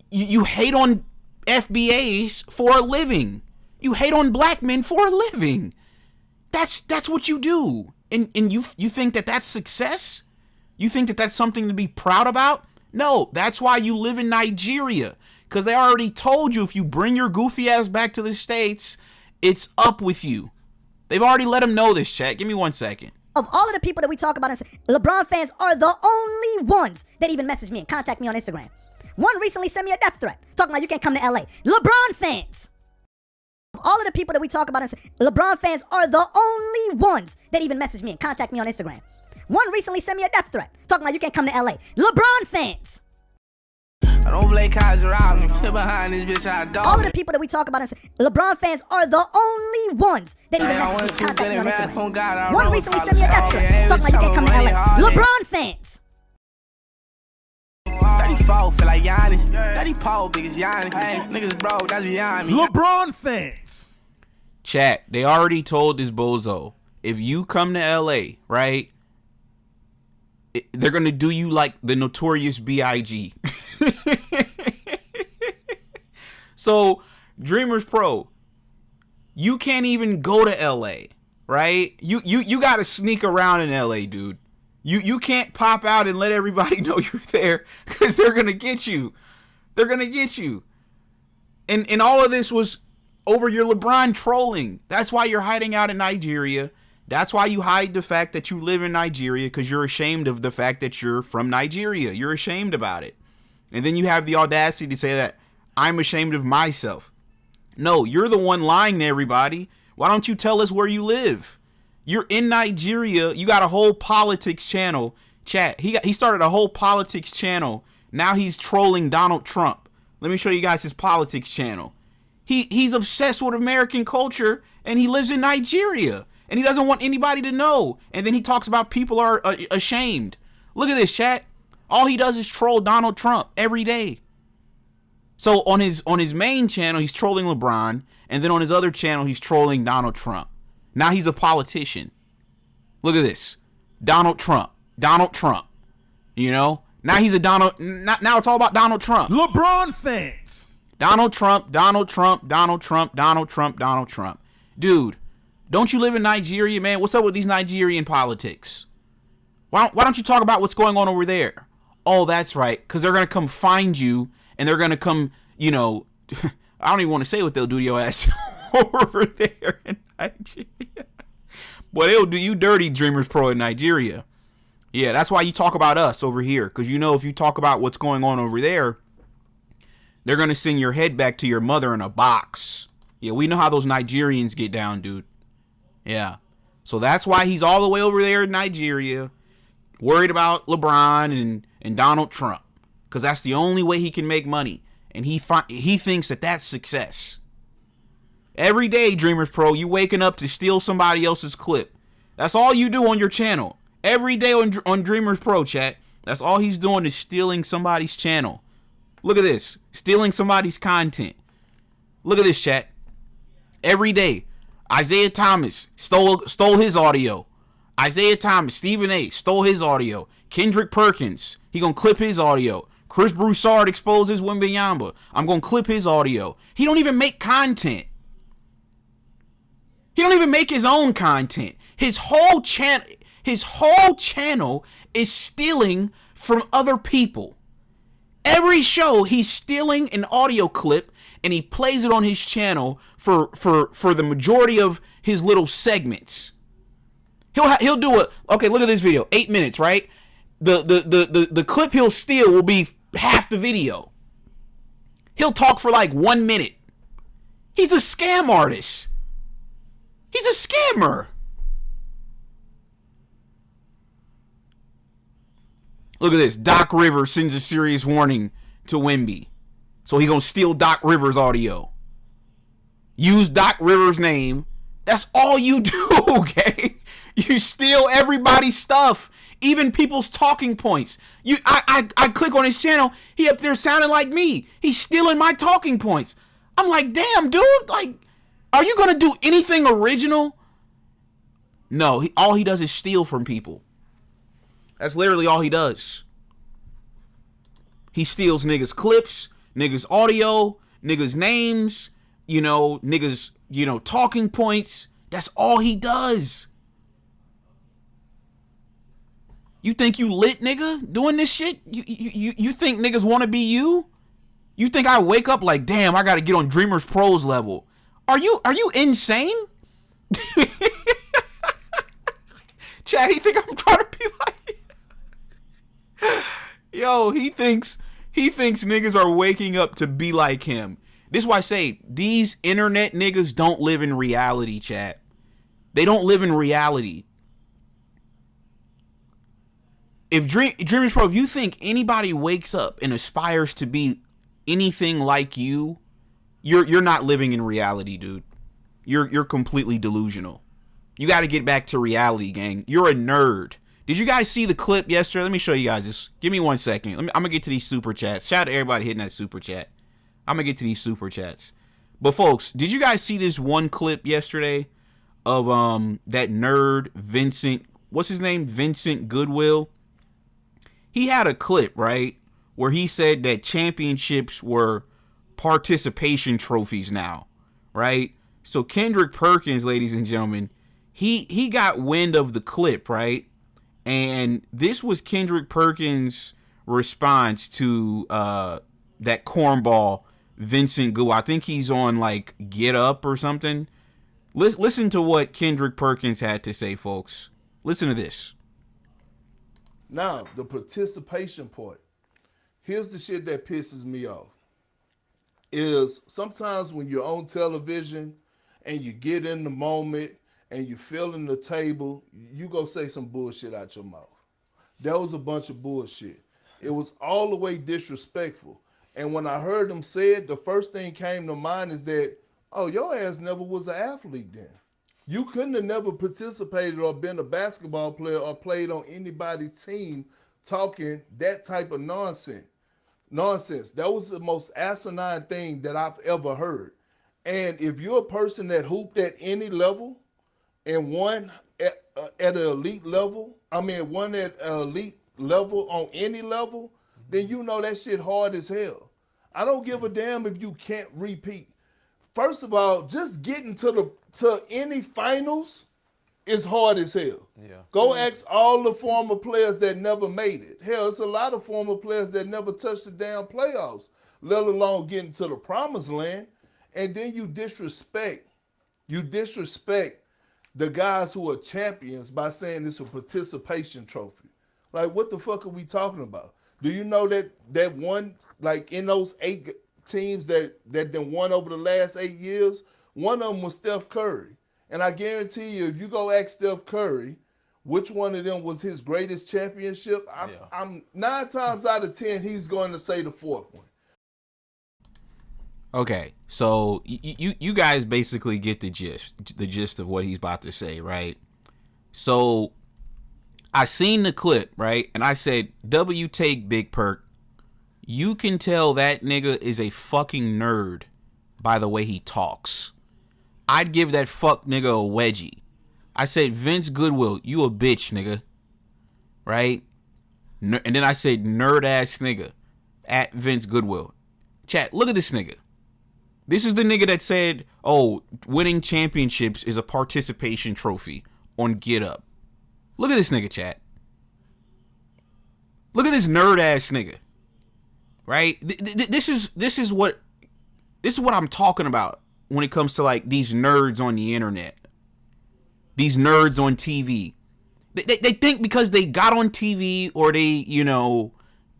You hate on FBAs for a living. You hate on black men for a living. That's what you do. And you think that that's success? You think that that's something to be proud about? No, that's why you live in Nigeria. Because they already told you if you bring your goofy ass back to the States, it's up with you. They've already let them know this, chat. Give me 1 second. Of all of the people that we talk about, LeBron fans are the only ones that even message me and contact me on Instagram. One recently sent me a death threat, talking about you can't come to LA. LeBron fans. Of all of the people that we talk about, LeBron fans are the only ones that even message me and contact me on Instagram. One recently sent me a death threat, talking about you can't come to LA. LeBron fans. I don't play Kaiser out. Sit behind this bitch, I don't. All of the people that we talk about, LeBron fans are the only ones that even message me and contact me on Instagram. One recently sent me a death threat, talking about you can't come to LA. LeBron fans. 34, feel like Giannis. 34, big as Giannis. Hey, niggas broke, that's beyond me. LeBron fans. Chat, they already told this bozo, if you come to LA, right, they're going to do you like the Notorious B.I.G. So, Dreamers Pro, you can't even go to LA, right? You got to sneak around in LA, dude. You can't pop out and let everybody know you're there because they're going to get you. They're going to get you. And all of this was over your LeBron trolling. That's why you're hiding out in Nigeria. That's why you hide the fact that you live in Nigeria, because you're ashamed of the fact that you're from Nigeria. You're ashamed about it. And then you have the audacity to say that I'm ashamed of myself. No, you're the one lying to everybody. Why don't you tell us where you live? You're in Nigeria. You got a whole politics channel. Chat, he started a whole politics channel. Now he's trolling Donald Trump. Let me show you guys his politics channel. He's obsessed with American culture, and he lives in Nigeria, and he doesn't want anybody to know. And then he talks about people are ashamed. Look at this, chat. All he does is troll Donald Trump every day. So on his main channel, he's trolling LeBron, and then on his other channel, he's trolling Donald Trump. Now he's a politician. Look at this. Donald Trump. You know? Now he's a Donald. Now it's all about Donald Trump. LeBron fans. Donald Trump. Dude, don't you live in Nigeria, man? What's up with these Nigerian politics? Why don't you talk about what's going on over there? Oh, that's right. Because they're going to come find you, and they're going to come, you know, I don't even want to say what they'll do to your ass over there in Nigeria. But they'll do you dirty, Dreamers Pro in Nigeria. Yeah, that's why you talk about us over here. Because you know if you talk about what's going on over there, they're going to send your head back to your mother in a box. Yeah, we know how those Nigerians get down, dude. Yeah. So that's why he's all the way over there in Nigeria, worried about LeBron and Donald Trump. Because that's the only way he can make money. And he thinks that that's success. Every day, Dreamers Pro, you waking up to steal somebody else's clip. That's all you do on your channel. Every day on Dreamers Pro, chat. That's all he's doing is stealing somebody's channel. Look at this. Stealing somebody's content. Look at this, chat. Every day. Isaiah Thomas stole his audio. Isaiah Thomas, Stephen A. stole his audio. Kendrick Perkins, he gonna clip his audio. Chris Broussard exposes Wembanyama. I'm gonna clip his audio. He don't even make content. He don't even make his own content. His whole channel is stealing from other people. Every show, he's stealing an audio clip and he plays it on his channel for the majority of his little segments. He'll do okay, look at this video, 8 minutes, right? The clip he'll steal will be half the video. He'll talk for like 1 minute. He's a scam artist. He's a scammer. Look at this. Doc Rivers sends a serious warning to Wemby. So he gonna steal Doc Rivers audio. Use Doc Rivers' name. That's all you do, okay? You steal everybody's stuff. Even people's talking points. I click on his channel. He up there sounding like me. He's stealing my talking points. I'm like, damn, dude. Like, are you gonna do anything original? No. All he does is steal from people. That's literally all he does. He steals niggas' clips, niggas' audio, niggas' names, niggas', talking points. That's all he does. You think you lit, nigga, doing this shit? You think niggas want to be you? You think I wake up like, damn, I got to get on Dreamers Pros level? Are you insane? Chad, he think I'm trying to be like... Yo, he thinks niggas are waking up to be like him. This is why I say these internet niggas don't live in reality, chat. They don't live in reality. If Dreamers Pro, if you think anybody wakes up and aspires to be anything like you, you're not living in reality, dude. You're completely delusional. You got to get back to reality, gang. You're a nerd. Did you guys see the clip yesterday? Let me show you guys this. Give me 1 second. I'm going to get to these super chats. Shout out to everybody hitting that super chat. I'm going to get to these super chats. But folks, did you guys see this one clip yesterday of that nerd Vincent, what's his name? Vincent Goodwill. He had a clip, right, where he said that championships were participation trophies now, right? So Kendrick Perkins, ladies and gentlemen, he got wind of the clip, right? And this was Kendrick Perkins' response to that cornball Vincent Goodwill. I think he's on like Get Up or something. Listen to what Kendrick Perkins had to say, folks. Listen to this. Now, the participation part. Here's the shit that pisses me off. Is sometimes when you're on television and you get in the moment and you feeling the table, you go say some bullshit out your mouth. That was a bunch of bullshit. It was all the way disrespectful. And when I heard him say it, the first thing came to mind is that, oh, your ass never was an athlete then. You couldn't have never participated or been a basketball player or played on anybody's team talking that type of nonsense. That was the most asinine thing that I've ever heard. And if you're a person that hooped at any level and won at an elite level, won at an elite level on any level, then you know that shit hard as hell. I don't give a damn if you can't repeat. First of all, just getting to any finals is hard as hell. Yeah. Go ask all the former players that never made it. Hell, it's a lot of former players that never touched the damn playoffs, let alone getting to the promised land. And then you disrespect the guys who are champions by saying it's a participation trophy. Like, what the fuck are we talking about? Do you know that one, like in those 8 teams that then won over the last 8 years, one of them was Steph Curry. And I guarantee you, if you go ask Steph Curry which one of them was his greatest championship, I'm 9 times out of 10, he's going to say the 4th one. Okay, so you guys basically get the gist of what he's about to say, right? So I seen the clip, right? And I said, W take Big Perk. You can tell that nigga is a fucking nerd by the way he talks. I'd give that fuck nigga a wedgie. I said, Vince Goodwill, you a bitch, nigga. Right? And then I said, nerd ass nigga at Vince Goodwill. Chat, look at this nigga. This is the nigga that said, oh, winning championships is a participation trophy on Get Up. Look at this nigga, chat. Look at this nerd ass nigga. Right? This is what I'm talking about when it comes to like these nerds on the internet. These nerds on TV. They think because they got on TV or they,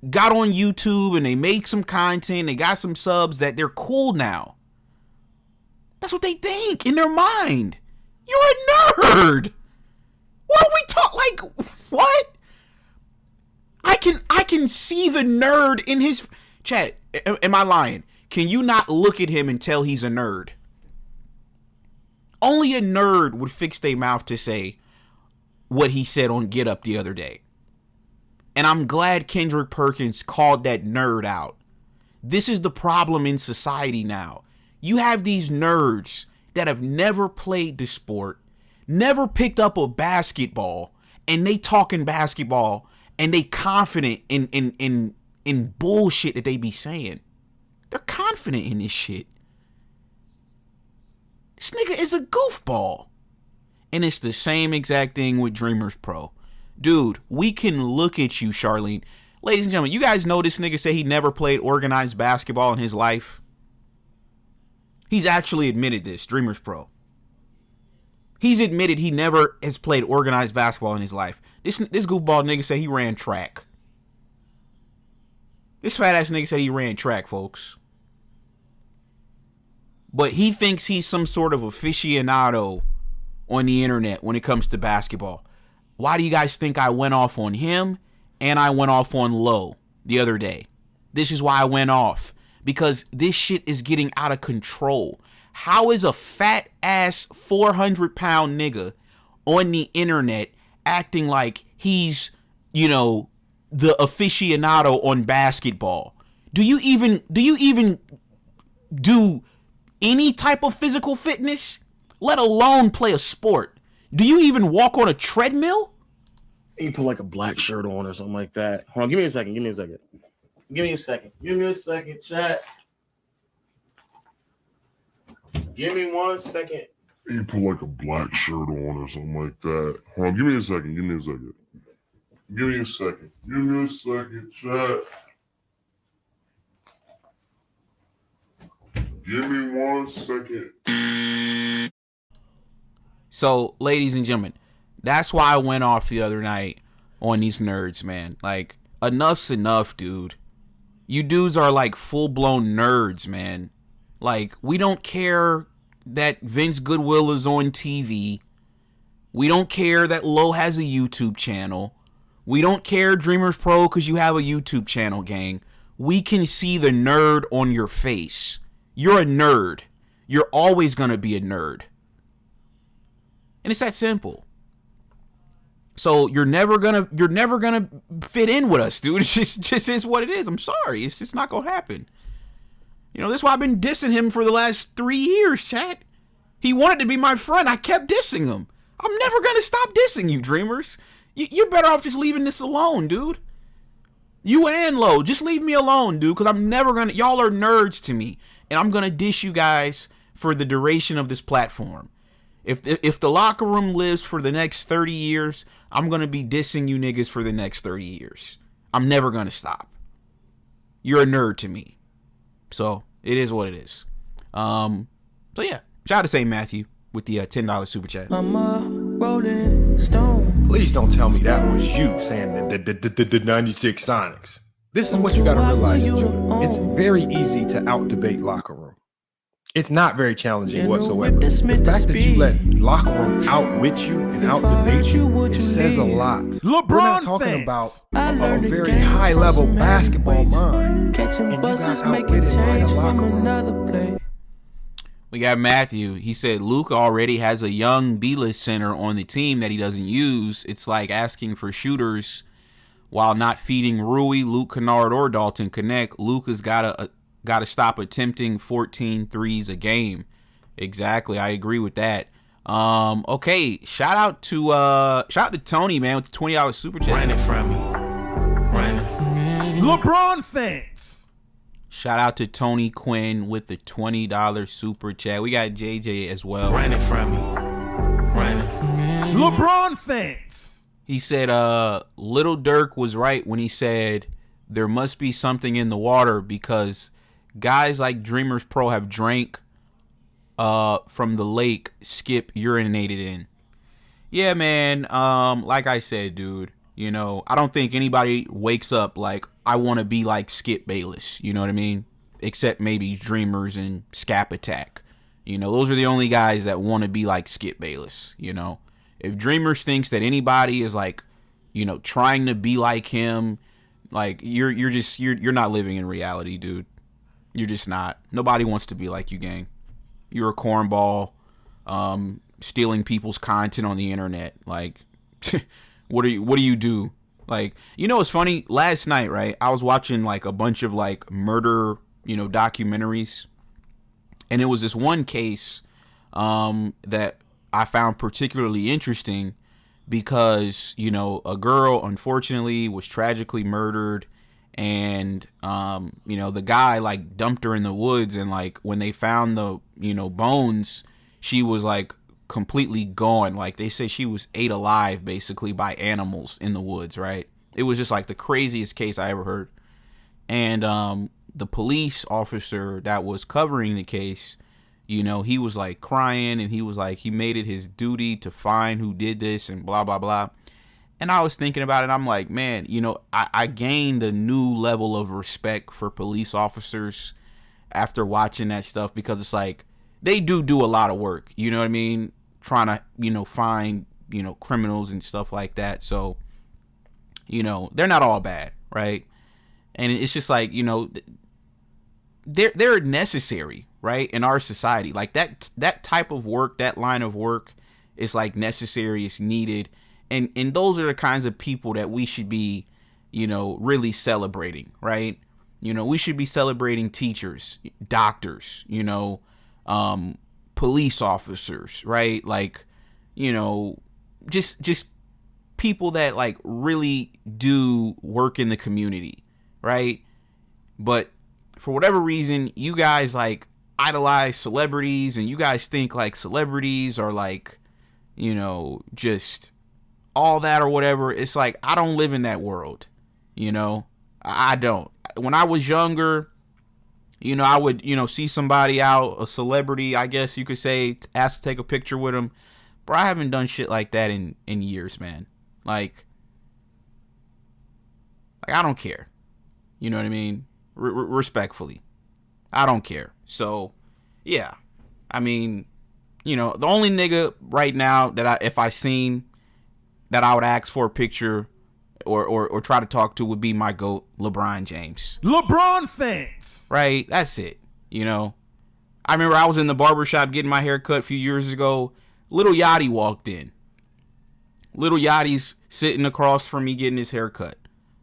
got on YouTube and they make some content, they got some subs, that they're cool now. That's what they think in their mind. You're a nerd. What are we talking? Like, what? I can see the nerd in his chat. Am I lying? Can you not look at him and tell he's a nerd? Only a nerd would fix their mouth to say what he said on Get Up the other day. And I'm glad Kendrick Perkins called that nerd out. This is the problem in society now. You have these nerds that have never played the sport, never picked up a basketball, and they talking basketball and they confident in bullshit that they be saying. They're confident in this shit. This nigga is a goofball. And it's the same exact thing with Dreamers Pro. Dude, we can look at you, Charlene. Ladies and gentlemen, you guys know this nigga say he never played organized basketball in his life. He's actually admitted this, Dreamers Pro. He's admitted he never has played organized basketball in his life. This goofball nigga said he ran track. This fat ass nigga said he ran track, folks. But he thinks he's some sort of aficionado on the internet when it comes to basketball. Why do you guys think I went off on him and I went off on Lowe the other day? This is why I went off. Because this shit is getting out of control. How is a fat ass 400-pound nigga on the internet acting like he's, the aficionado on basketball? Do you even do any type of physical fitness, let alone play a sport? Do you even walk on a treadmill? You put like a black shirt on or something like that. Hold on, give me a second. Give me a second, chat. Give me 1 second. You put like a black shirt on or something like that. Hold on, give me a second, chat. Give me 1 second. So, ladies and gentlemen, that's why I went off the other night on these nerds, man. Like, enough's enough, dude. You dudes are like full-blown nerds, man. Like, we don't care that Vince Goodwill is on TV. We don't care that Lowe has a YouTube channel. We don't care, Dreamers Pro, because you have a YouTube channel, gang. We can see the nerd on your face. You're a nerd. You're always going to be a nerd. And it's that simple. So you're never gonna fit in with us, dude. It just is what it is. I'm sorry. It's just not gonna happen. That's why I've been dissing him for the last 3 years, chat. He wanted to be my friend. I kept dissing him. I'm never gonna stop dissing you, Dreamers. You're better off just leaving this alone, dude. You and Lowe, just leave me alone, dude, because I'm never gonna. Y'all are nerds to me, and I'm gonna diss you guys for the duration of this platform. If the locker room lives for the next 30 years, I'm going to be dissing you niggas for the next 30 years. I'm never going to stop. You're a nerd to me. So, it is what it is. So, yeah. Shout out to St. Matthew with the $10 super chat. I'm a rolling stone. Please don't tell me that was you saying the 96 Sonics. This is what you got to realize. It's very easy to out-debate locker room. It's not very challenging whatsoever. The fact that you let locker room outwit you and out-debate you, it says a lot. LeBron We're not talking about a very high-level basketball mind. And you got outwitted by the locker room. We got Matthew. He said Luka already has a young B-list center on the team that he doesn't use. It's like asking for shooters while not feeding Rui, Luke Kennard, or Dalton Connect. Luka's got to stop attempting 14 threes a game. Exactly. I agree with that. Okay. Shout out to Tony, man, with the $20 super chat. Running from me. LeBron fans. Shout out to Tony Quinn with the $20 super chat. We got JJ as well. Running from me. LeBron fans. He said, Little Dirk was right when he said there must be something in the water because guys like Dreamers Pro have drank from the lake Skip urinated in. Yeah, man. Like I said, dude, you know, I don't think anybody wakes up like, I want to be like Skip Bayless. You know what I mean? Except maybe Dreamers and Scap Attack. You know, those are the only guys that want to be like Skip Bayless. You know, if Dreamers thinks that anybody is like, you know, trying to be like him, like you're not living in reality, dude. You're just not. Nobody wants to be like you, gang. You're a cornball, stealing people's content on the internet. Like, what do you do? Like, you know, it's funny. Last night, right, I was watching like a bunch of like murder, you know, documentaries, and it was this one case that I found particularly interesting because, you know, a girl unfortunately was tragically murdered, and you know, the guy like dumped her in the woods, and like when they found the, you know, bones, she was like completely gone. Like they say she was ate alive basically by animals in the woods, right? It was just like the craziest case I ever heard. And the police officer that was covering the case, you know, he was like crying, and he was like, he made it his duty to find who did this and blah, blah, blah. And I was thinking about it. I'm like, man, you know, I gained a new level of respect for police officers after watching that stuff, because it's like, they do a lot of work, you know what I mean? Trying to, you know, find, you know, criminals and stuff like that. So, you know, they're not all bad, right? And it's just like, you know, they're necessary, right, in our society. Like that type of work, that line of work is like necessary, it's needed. And those are the kinds of people that we should be, you know, really celebrating, right? You know, we should be celebrating teachers, doctors, you know, police officers, right? Like, you know, just people that like really do work in the community, right? But for whatever reason, you guys like idolize celebrities, and you guys think like celebrities are like, you know, just all that or whatever. It's like, I don't live in that world, you know? I don't. When I was younger, you know, I would, you know, see somebody out, a celebrity, I guess you could say, ask to take a picture with them. Bro, I haven't done shit like that in years, man. Like I don't care. You know what I mean? Respectfully. I don't care. So, yeah. I mean, you know, the only nigga right now that if I seen that I would ask for a picture or try to talk to would be my GOAT, LeBron James. LeBron fans. Right? That's it. You know? I remember I was in the barbershop getting my hair cut a few years ago. Lil Yachty walked in. Lil Yachty's sitting across from me getting his hair cut.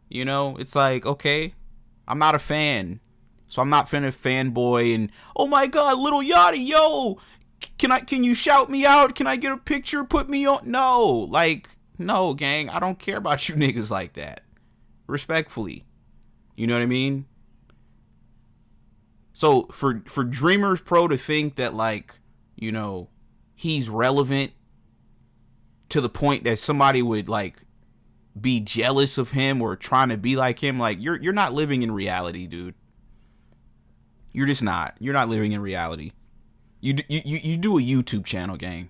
You know? It's like, okay, I'm not a fan. So I'm not finna fanboy and, oh my God, Lil Yachty, yo, can you shout me out? Can I get a picture? Put me on? No, like, no, gang, I don't care about you niggas like that. Respectfully. You know what I mean? So for Dreamers Pro to think that, like, you know, he's relevant to the point that somebody would, like, be jealous of him or trying to be like him, like, you're not living in reality, dude. You're just not. You're not living in reality. You do a YouTube channel, gang.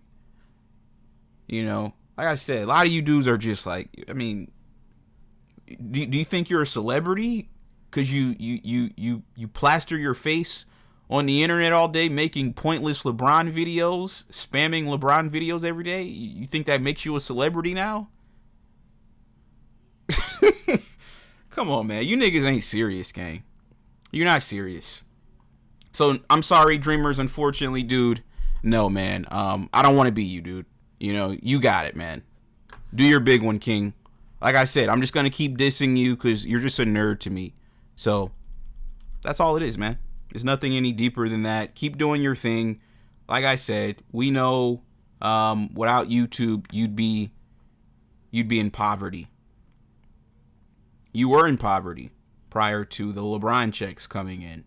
You know, like I said, a lot of you dudes are just like, I mean, do you think you're a celebrity because you plaster your face on the internet all day making pointless LeBron videos, spamming LeBron videos every day? You think that makes you a celebrity now? Come on, man. You niggas ain't serious, gang. You're not serious. So I'm sorry, Dreamers. Unfortunately, dude, no, man. I don't want to be you, dude. You know, you got it, man. Do your big one, King. Like I said, I'm just gonna keep dissing you because you're just a nerd to me. So that's all it is, man. There's nothing any deeper than that. Keep doing your thing. Like I said, we know without YouTube, you'd be in poverty. You were in poverty prior to the LeBron checks coming in.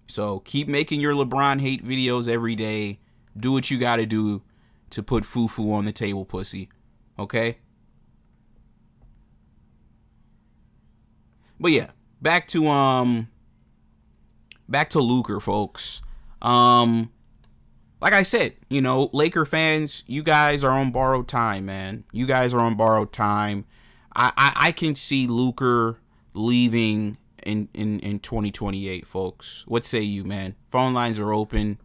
So keep making your LeBron hate videos every day. Do what you got to do to put foo-foo on the table, pussy. Okay? But yeah, back to Luka, folks. Like I said, you know, Laker fans, you guys are on borrowed time, man. You guys are on borrowed time. I can see Luka leaving in 2028, folks. What say you, man? Phone lines are open.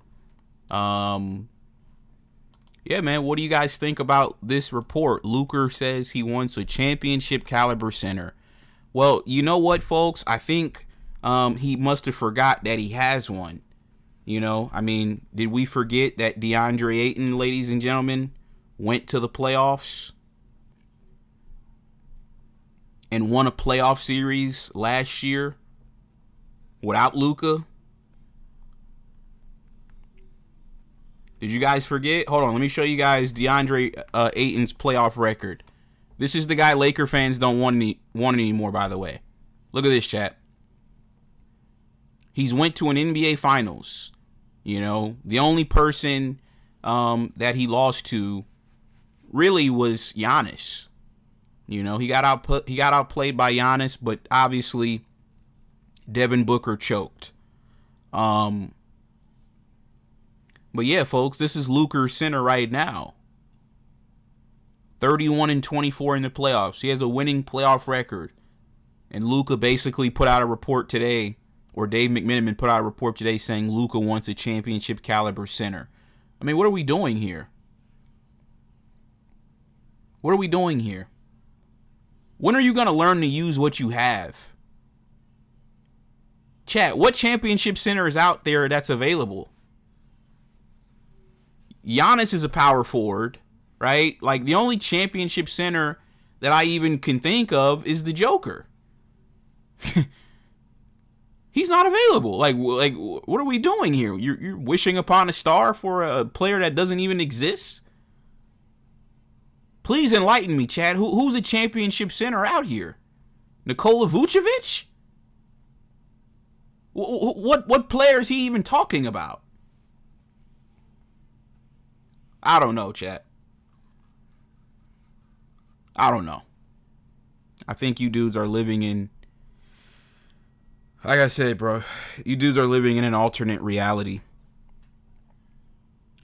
Yeah, man, what do you guys think about this report? Luka says he wants a championship caliber center. Well, you know what, folks? I think he must have forgot that he has one. You know, I mean, did we forget that DeAndre Ayton, ladies and gentlemen, went to the playoffs and won a playoff series last year without Luka? Did you guys forget? Hold on, let me show you guys DeAndre Ayton's playoff record. This is the guy Laker fans don't want anymore, by the way. Look at this, chat. He's went to an NBA Finals. You know, the only person that he lost to really was Giannis. You know, he got outplayed by Giannis, but obviously Devin Booker choked. But yeah, folks, this is Luka's center right now. 31-24 in the playoffs. He has a winning playoff record. And Luka basically put out a report today, or Dave McMenamin put out a report today saying Luka wants a championship caliber center. I mean, what are we doing here? What are we doing here? When are you going to learn to use what you have? Chat, what championship center is out there that's available? Giannis is a power forward, right? Like, the only championship center that I even can think of is the Joker. He's not available. Like, what are we doing here? You're wishing upon a star for a player that doesn't even exist? Please enlighten me, Chad. Who's a championship center out here? Nikola Vucevic? What player is he even talking about? I don't know, chat. I don't know. I think you dudes are living in, like I said, bro, you dudes are living in an alternate reality.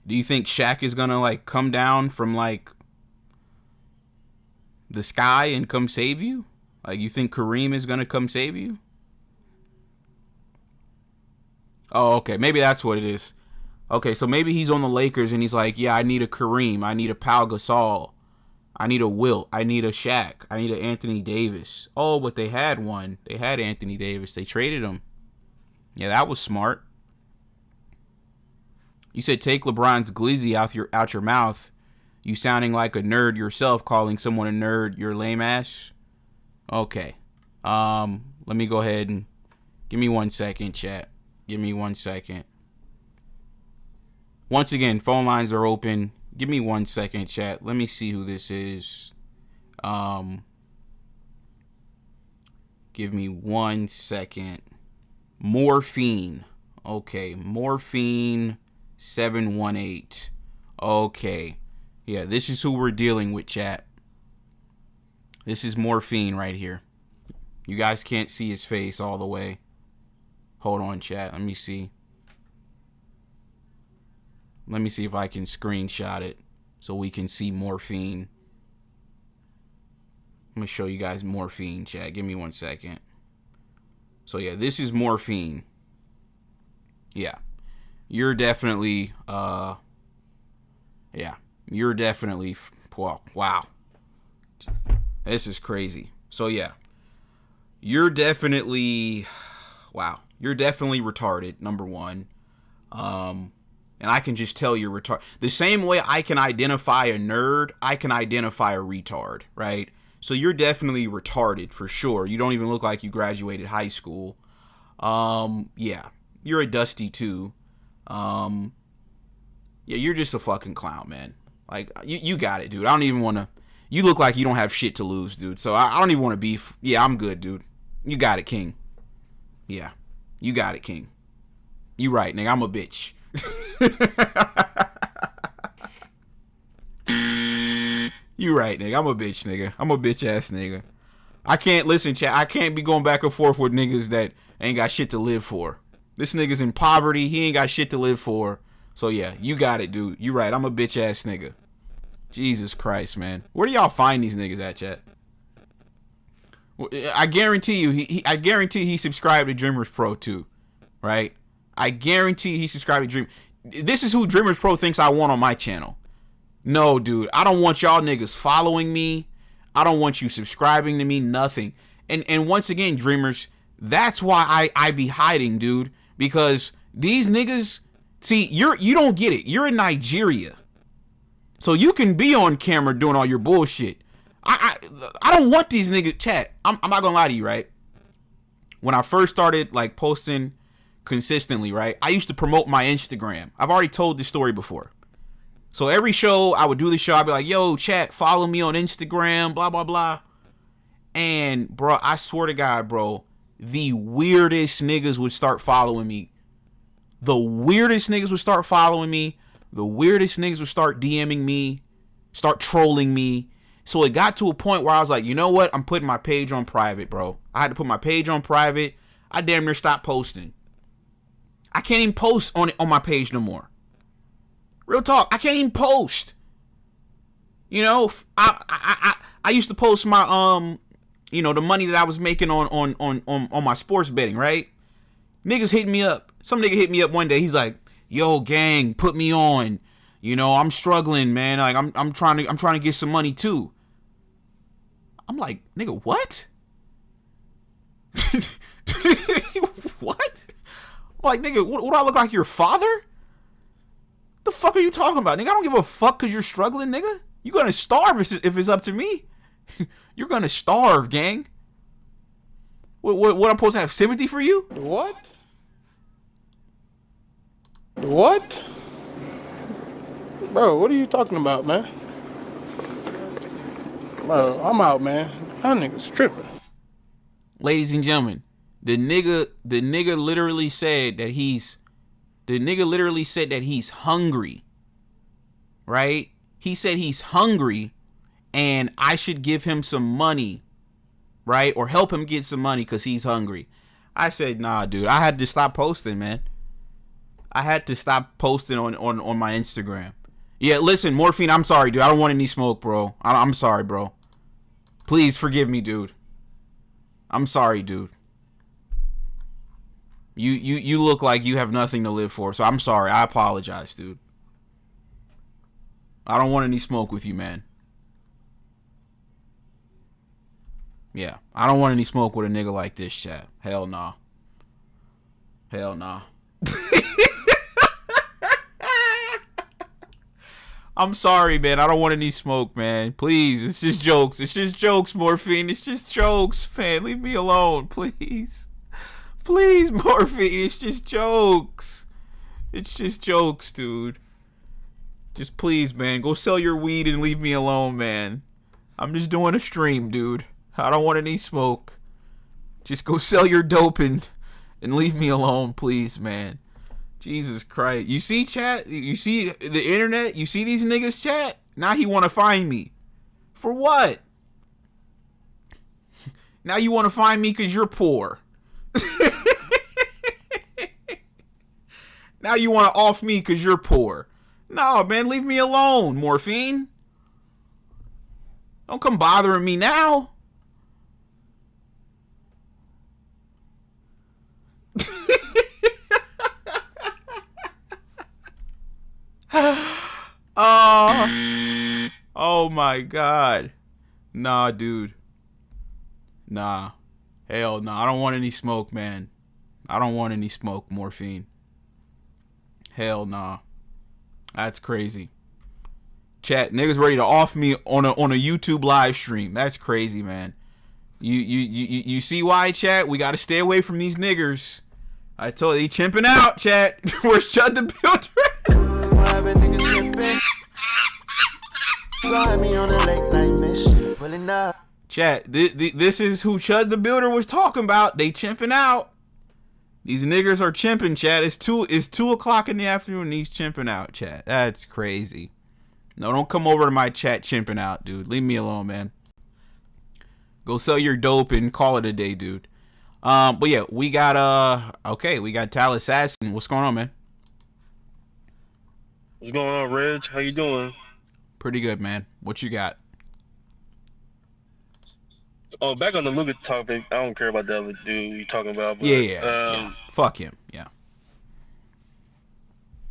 Do you think Shaq is gonna, like, come down from, like, the sky and come save you? Like, you think Kareem is gonna come save you? Oh, okay. Maybe that's what it is. Okay, so maybe he's on the Lakers and he's like, yeah, I need a Kareem. I need a Pau Gasol. I need a Wilt. I need a Shaq. I need an Anthony Davis. Oh, but they had one. They had Anthony Davis. They traded him. Yeah, that was smart. You said take LeBron's glizzy out your mouth. You sounding like a nerd yourself, calling someone a nerd. You're lame ass. Okay. Let me go ahead and give me 1 second, chat. Give me 1 second. Once again, phone lines are open. Give me 1 second, chat. Let me see who this is. Give me 1 second. Morphine. Okay, Morphine 718. Okay. Yeah, this is who we're dealing with, chat. This is Morphine right here. You guys can't see his face all the way. Hold on, chat. Let me see. Let me see if I can screenshot it so we can see Morphine. I'm going to show you guys Morphine, chat. Give me 1 second. So, yeah, this is Morphine. Yeah. You're definitely, yeah. You're definitely, wow. This is crazy. So, yeah. You're definitely, wow. You're definitely retarded, number one. And I can just tell you're retarded. The same way I can identify a nerd, I can identify a retard, right? So you're definitely retarded for sure. You don't even look like you graduated high school. Yeah. You're a Dusty too. Yeah, you're just a fucking clown, man. Like, you got it, dude. I don't even want to. You look like you don't have shit to lose, dude. So I don't even want to beef. Yeah, I'm good, dude. You got it, King. Yeah. You got it, King. You right, nigga. I'm a bitch. You right, nigga. I'm a bitch, nigga. I'm a bitch ass nigga. I can't listen, chat. I can't be going back and forth with niggas that ain't got shit to live for. This nigga's in poverty. He ain't got shit to live for. So yeah, you got it, dude. You right. I'm a bitch ass nigga. Jesus Christ, man. Where do y'all find these niggas at, chat? I guarantee you, I guarantee he subscribed to Dreamers Pro too, right? I guarantee he subscribed to Dream. This is who Dreamers Pro thinks I want on my channel. No, dude. I don't want y'all niggas following me. I don't want you subscribing to me. Nothing. And once again, Dreamers, that's why I be hiding, dude. Because these niggas, see, you don't get it. You're in Nigeria, so you can be on camera doing all your bullshit. I don't want these niggas. Chat. I'm not gonna lie to you, right? When I first started like posting consistently, right, I used to promote my Instagram. I've already told this story before. So every show I would do the show, I'd be like, yo, chat, follow me on Instagram, blah, blah, blah. And bro, I swear to God, bro, the weirdest niggas would start following me. The weirdest niggas would start following me. The weirdest niggas would start DMing me, start trolling me. So it got to a point where I was like, you know what? I'm putting my page on private, bro. I had to put my page on private. I damn near stopped posting. I can't even post on my page no more. Real talk, I can't even post. You know, I used to post my you know, the money that I was making on my sports betting, right? Niggas hit me up. Some nigga hit me up one day. He's like, "Yo, gang, put me on. You know, I'm struggling, man. Like I'm trying to get some money too." I'm like, "Nigga, what?" What? Like, nigga, what do I look like, your father? The fuck are you talking about, nigga? I don't give a fuck because you're struggling, nigga. You're gonna starve if it's up to me. You're gonna starve, gang. What I'm supposed to have sympathy for you? What? What? Bro, what are you talking about, man? Bro, I'm out, man. That nigga's tripping. Ladies and gentlemen, the nigga literally said that he's hungry, right? He said he's hungry and I should give him some money, right? Or help him get some money because he's hungry. I said, nah, dude, I had to stop posting, man. I had to stop posting on my Instagram. Yeah, listen, Morphine, I'm sorry, dude. I don't want any smoke, bro. I'm sorry, bro. Please forgive me, dude. I'm sorry, dude. You look like you have nothing to live for, so I'm sorry. I apologize, dude. I don't want any smoke with you, man. Yeah, I don't want any smoke with a nigga like this, chat. Hell nah. Hell nah. I'm sorry, man. I don't want any smoke, man. Please, it's just jokes. It's just jokes, Morphine. It's just jokes, man. Leave me alone, please. Please, Morphine. It's just jokes. It's just jokes, dude. Just please, man. Go sell your weed and leave me alone, man. I'm just doing a stream, dude. I don't want any smoke. Just go sell your dope and leave me alone, please, man. Jesus Christ. You see, chat? You see the internet? You see these niggas, chat? Now he want to find me. For what? Now you want to find me because you're poor. Now you want to off me because you're poor. No, man, leave me alone, Morphine. Don't come bothering me now. Oh my God. Nah, dude. Nah. Hell no. I don't want any smoke, man. I don't want any smoke, Morphine. Hell nah. That's crazy. Chat, niggas ready to off me on a YouTube live stream. That's crazy, man. You see why, chat? We gotta stay away from these niggers. I told you, he chimping out, chat. Where's Chud the Builder? Chat, this is who Chud the Builder was talking about. They chimping out. These niggers are chimping, chat. It's 2 o'clock in the afternoon and he's chimping out, chat. That's crazy. No, don't come over to my chat chimping out, dude. Leave me alone, man. Go sell your dope and call it a day, dude. But yeah, we got Tal Assassin. What's going on, man? What's going on, Reg? How you doing? Pretty good, man. What you got? Oh, back on the Luka topic. I don't care about the other dude you talking about. But, Yeah. Fuck him. Yeah.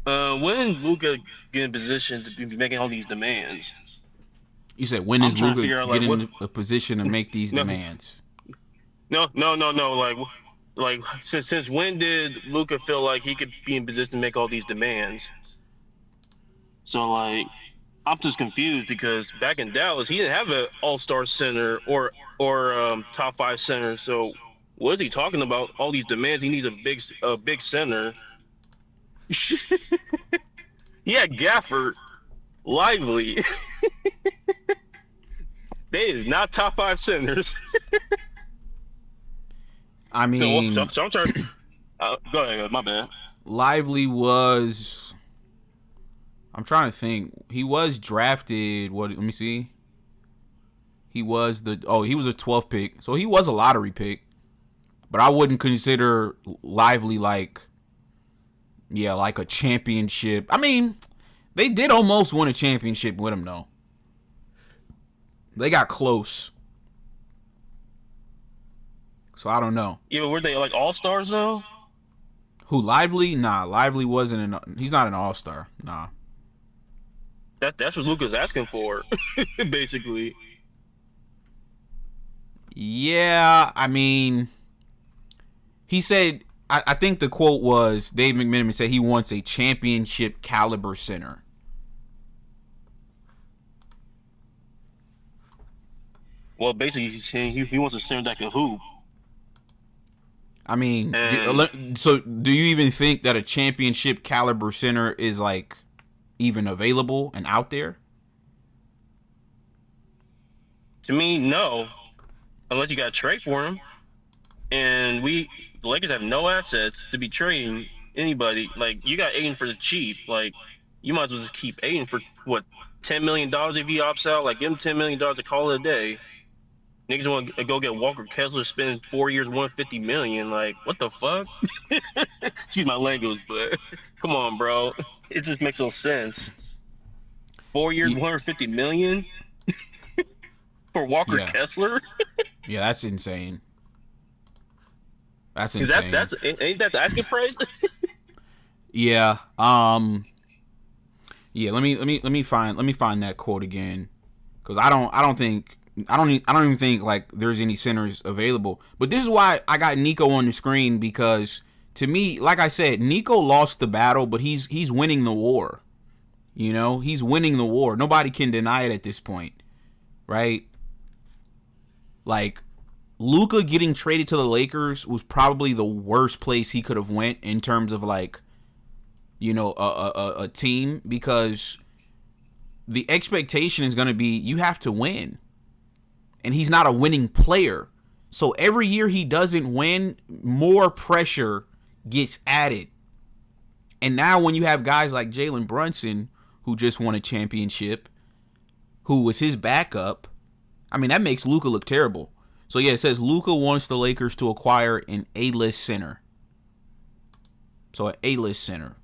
When Luka get in position to be making all these demands? You said when is Luka getting in a position to make these demands? No. Like since when did Luka feel like he could be in position to make all these demands? So like, I'm just confused because back in Dallas, he didn't have an all-star center or top 5 center. So what is he talking about? All these demands. He needs a big center. He had Gafford, Lively. They is not top 5 centers. I mean, so I'm trying. Go ahead, my bad. Lively was. I'm trying to think. He was drafted. What? Let me see. He was a 12th pick, so he was a lottery pick. But I wouldn't consider Lively like a championship. I mean, they did almost win a championship with him though. They got close. So I don't know. Yeah, but were they like all-stars though? Who, Lively? Nah, Lively wasn't he's not an all-star. Nah. That's what Luka's asking for, basically. Yeah, I mean, he said, I think the quote was, Dave McMenamin said he wants a championship caliber center. Well, basically, he's saying he wants a center that can hoop. I mean, so do you even think that a championship caliber center is like even available and out there? To me, no. Unless you got to trade for him. And the Lakers have no assets to be trading anybody. Like, you got Aiden for the cheap. Like, you might as well just keep Aiden for, what, $10 million if he opts out? Like, give him $10 million to call it a day. Niggas want to go get Walker Kessler, spend 4 years, $150 million. Like, what the fuck? Excuse my language, but come on, bro. It just makes no sense. 4 years, $150 million for Walker Kessler? Yeah, that's insane. That's insane. Ain't that the asking price? Yeah. Yeah. Let me find that quote again, because I don't even think like there's any centers available. But this is why I got Nico on the screen, because to me, like I said, Nico lost the battle, but he's winning the war. You know, he's winning the war. Nobody can deny it at this point, right? Like, Luka getting traded to the Lakers was probably the worst place he could have went in terms of, like, you know, a team, because the expectation is going to be you have to win. And he's not a winning player. So every year he doesn't win, more pressure gets added. And now when you have guys like Jalen Brunson, who just won a championship, who was his backup, I mean, that makes Luka look terrible. So yeah, it says Luka wants the Lakers to acquire an A-list center. So an A-list center.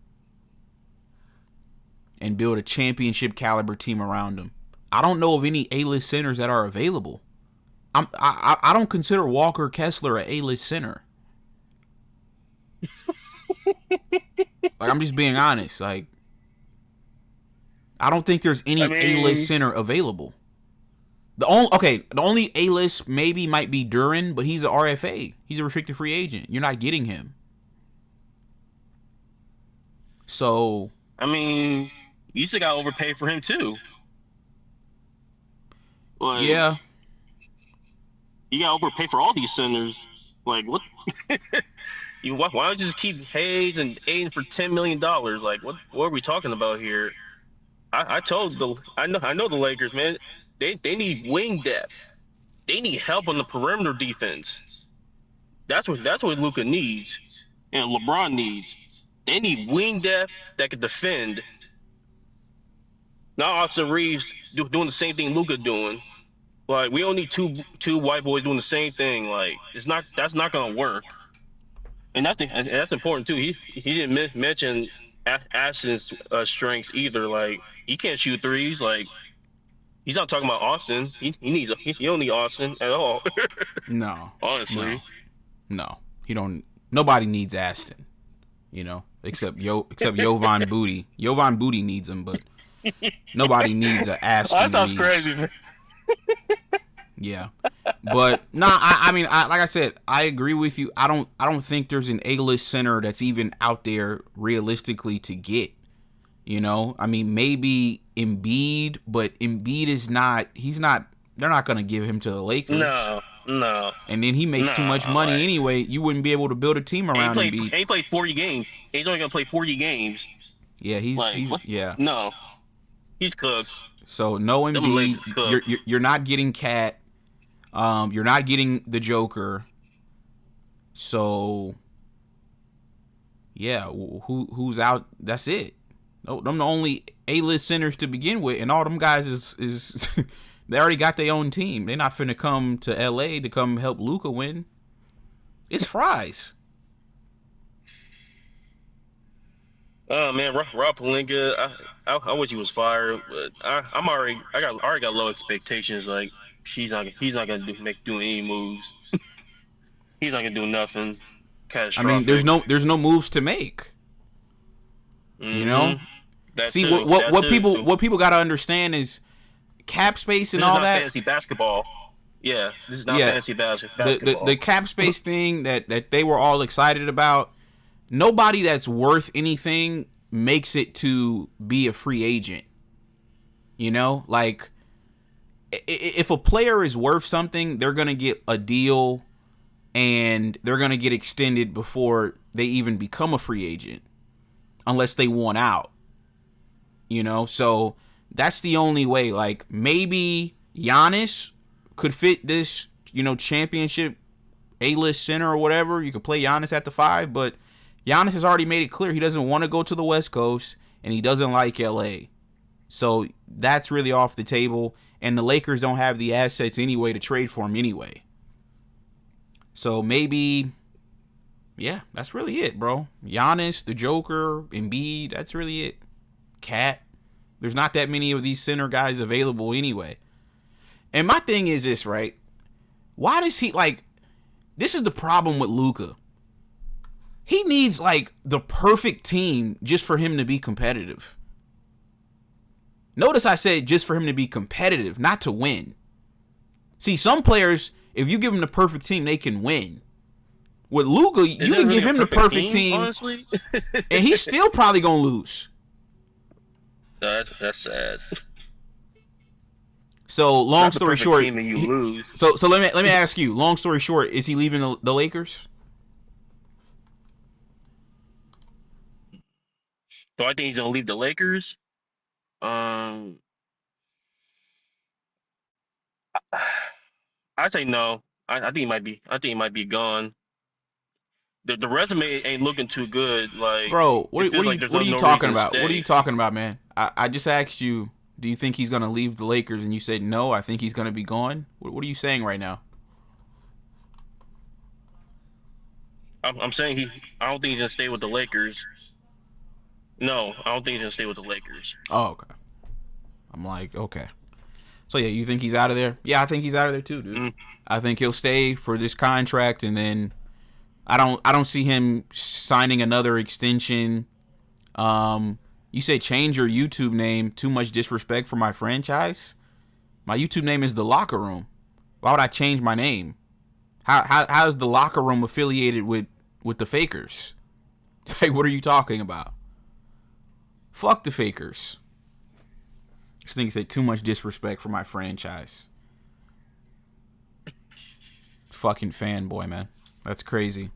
And build a championship caliber team around him. I don't know of any A-list centers that are available. I don't consider Walker Kessler an A-list center. Like, I'm just being honest. Like, I don't think there's any A-list center available. The only A-list maybe might be Duren, but he's an RFA. He's a restricted free agent. You're not getting him. So, I mean, you still got to overpay for him too. Like, yeah. You got to overpay for all these centers. Like, what? Why don't you just keep Hayes and Aiden for $10 million? Like, what are we talking about here? I know the Lakers, man. They need wing depth. They need help on the perimeter defense. That's what Luka needs, and LeBron needs. They need wing depth that can defend. Not Austin Reeves doing the same thing Luka doing. Like we don't need two white boys doing the same thing. Like that's not gonna work. And that's important too. He didn't mention Ashton's strengths either. Like he can't shoot threes. Like he's not talking about Austin. He don't need Austin at all. No, honestly, no, he don't. Nobody needs Ashton, you know, except Jovan Booty. Jovan Booty needs him, but nobody needs a Ashton. That sounds Reeves. crazy, man. Yeah, but I mean, like I said, I agree with you. I don't think there's an A-list center that's even out there realistically to get. You know, I mean, maybe Embiid, but Embiid is not. He's not. They're not going to give him to the Lakers. No. And then he makes too much money anyway. You wouldn't be able to build a team around Embiid. He plays 40 games. He's only going to play 40 games. Yeah, he's No, he's cooked. So no Embiid. You're not getting Cat. You're not getting the Joker. So yeah, who's out? That's it. No, them the only A-list centers to begin with, and all them guys is they already got their own team. They're not finna come to LA to come help Luka win. It's fries. Oh man, Rob Pelinka, I wish he was fired, but I already got low expectations. Like he's not gonna do any moves. He's not gonna do nothing catastrophic. I mean, there's no moves to make. Mm-hmm. You know. See too. what people got to understand is cap space and this all is not that. Fantasy basketball. Yeah, this is not fantasy basketball. The cap space thing that they were all excited about. Nobody that's worth anything makes it to be a free agent. You know, like if a player is worth something, they're gonna get a deal, and they're gonna get extended before they even become a free agent, unless they want out. You know, so that's the only way. Like maybe Giannis could fit this, you know, championship A-list center or whatever. You could play Giannis at the 5, but Giannis has already made it clear he doesn't want to go to the West Coast and he doesn't like LA. So that's really off the table. And the Lakers don't have the assets anyway to trade for him anyway. So maybe, yeah, that's really it, bro. Giannis, the Joker, Embiid, that's really it. Cat. There's not that many of these center guys available anyway. And my thing is this, right? Why does he, like, this is the problem with Luka. He needs, like, the perfect team just for him to be competitive. Notice I said just for him to be competitive, not to win. See, some players, if you give them the perfect team, they can win. With Luka, you can give him the perfect team, honestly? And he's still probably going to lose. That's sad. So long story short, team and you lose. So let me ask you. Long story short, is he leaving the Lakers? So I think he's gonna leave the Lakers. I say no. I think he might be. I think he might be gone. The resume ain't looking too good. Like, bro, what are you talking about? Stay. What are you talking about, man? I just asked you, do you think he's going to leave the Lakers? And you said, no, I think he's going to be gone. What are you saying right now? I'm saying I don't think he's going to stay with the Lakers. No, I don't think he's going to stay with the Lakers. Oh, okay. I'm like, okay. So, yeah, you think he's out of there? Yeah, I think he's out of there too, dude. Mm. I think he'll stay for this contract, and then I don't see him signing another extension. You say change your YouTube name. Too much disrespect for my franchise. My YouTube name is The Locker Room. Why would I change my name? How is The Locker Room affiliated with the Fakers? Like, what are you talking about? Fuck the Fakers. This thing said too much disrespect for my franchise. Fucking fanboy, man. That's crazy.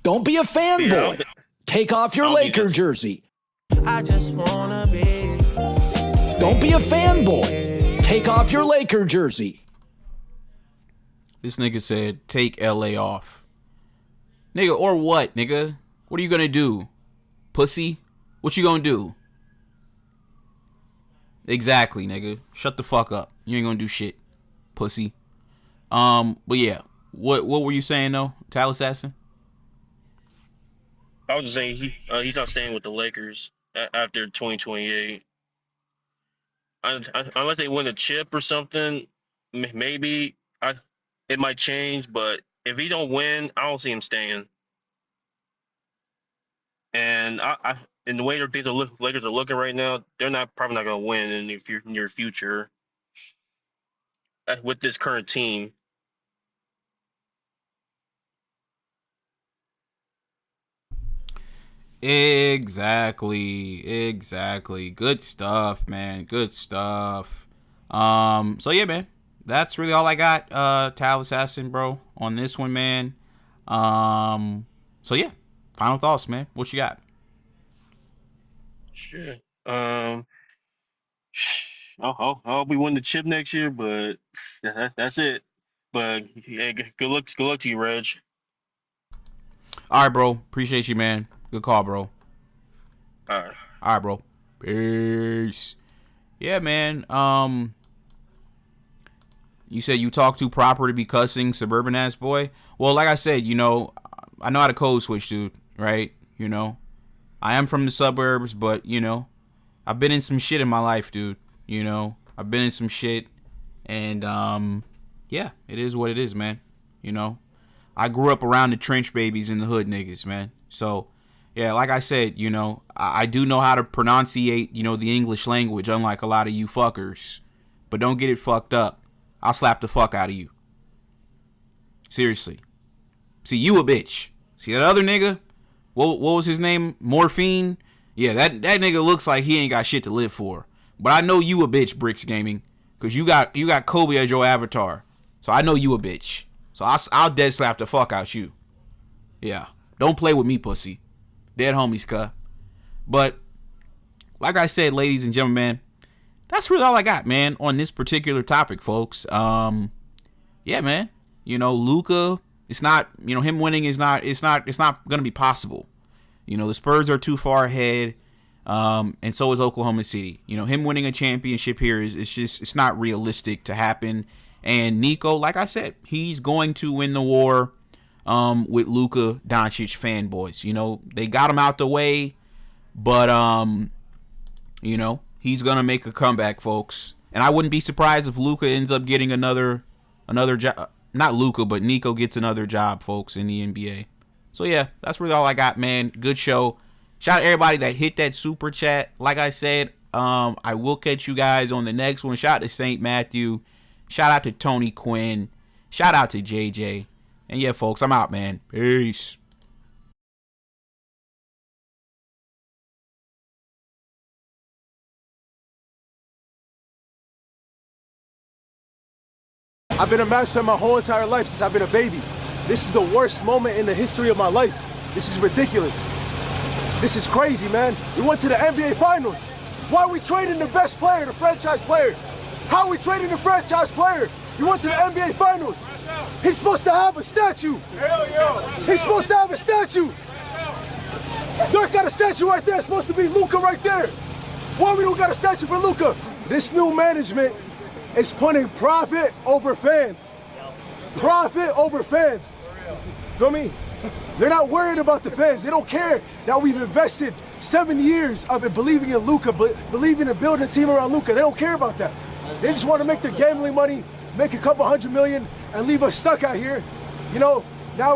Don't be a fanboy. Take off your Laker jersey. I just wanna be. Don't be a fanboy. Take off your Laker jersey. This nigga said, take LA off. Nigga, or what, nigga? What are you gonna do? Pussy? What you gonna do? Exactly, nigga. Shut the fuck up. You ain't gonna do shit, pussy. But yeah, what were you saying though, Tal Assassin? I was just saying he's not staying with the Lakers after 2028. Unless they win a chip or something, maybe it might change. But if he don't win, I don't see him staying. And in the way that things Lakers are looking right now, they're probably not going to win in the near future with this current team. Exactly. Good stuff, man. Good stuff. So yeah, man. That's really all I got, Tal Assassin, bro, on this one, man. So yeah. Final thoughts, man. What you got? Sure. I'll be winning the chip next year, but that's it. But yeah, good luck to you, Reg. All right, bro. Appreciate you, man. Good call, bro. All right, bro. Peace. Yeah, man. You said you talk too proper to be cussing, suburban ass boy. Well, like I said, I know how to code switch, dude. Right? I am from the suburbs, but I've been in some shit in my life, dude. I've been in some shit, and yeah, it is what it is, man. I grew up around the trench babies and the hood niggas, man. So, yeah, like I said, I do know how to pronunciate, the English language, unlike a lot of you fuckers. But don't get it fucked up. I'll slap the fuck out of you. Seriously. See, you a bitch. See that other nigga? What was his name? Morphine? Yeah, that nigga looks like he ain't got shit to live for. But I know you a bitch, Bricks Gaming. Because you got Kobe as your avatar. So I know you a bitch. So I'll dead slap the fuck out you. Yeah. Don't play with me, pussy. Dead homies, cuh. But, like I said, ladies and gentlemen, man, that's really all I got, man, on this particular topic, folks. Yeah, man. Luka, it's not, him winning it's not gonna be possible. The Spurs are too far ahead. And so is Oklahoma City. Him winning a championship here it's not realistic to happen. And Nico, like I said, he's going to win the war with Luka Doncic fanboys. They got him out the way, but he's gonna make a comeback, folks. And I wouldn't be surprised if Luka ends up getting another job. Not Luka, but Nico gets another job, folks, in the NBA. So yeah, that's really all I got, man. Good show. Shout out to everybody that hit that super chat. Like I said, I will catch you guys on the next one. Shout out to St. Matthew. Shout out to Tony Quinn. Shout out to JJ. And yeah, folks, I'm out, man. Peace. I've been a master my whole entire life since I've been a baby. This is the worst moment in the history of my life. This is ridiculous. This is crazy, man. We went to the NBA Finals. Why are we trading the best player, the franchise player? How are we trading the franchise player? We went to the NBA Finals. He's supposed to have a statue. Hell yeah. He's supposed to have a statue. Dirk got a statue right there. It's supposed to be Luka right there. Why we don't got a statue for Luka? This new management is putting profit over fans. Profit over fans. Feel me? They're not worried about the fans. They don't care that we've invested 7 years of it believing in Luka, but believing in building a team around Luka. They don't care about that. They just want to make their gambling money, make a couple $100 million, and leave us stuck out here. Now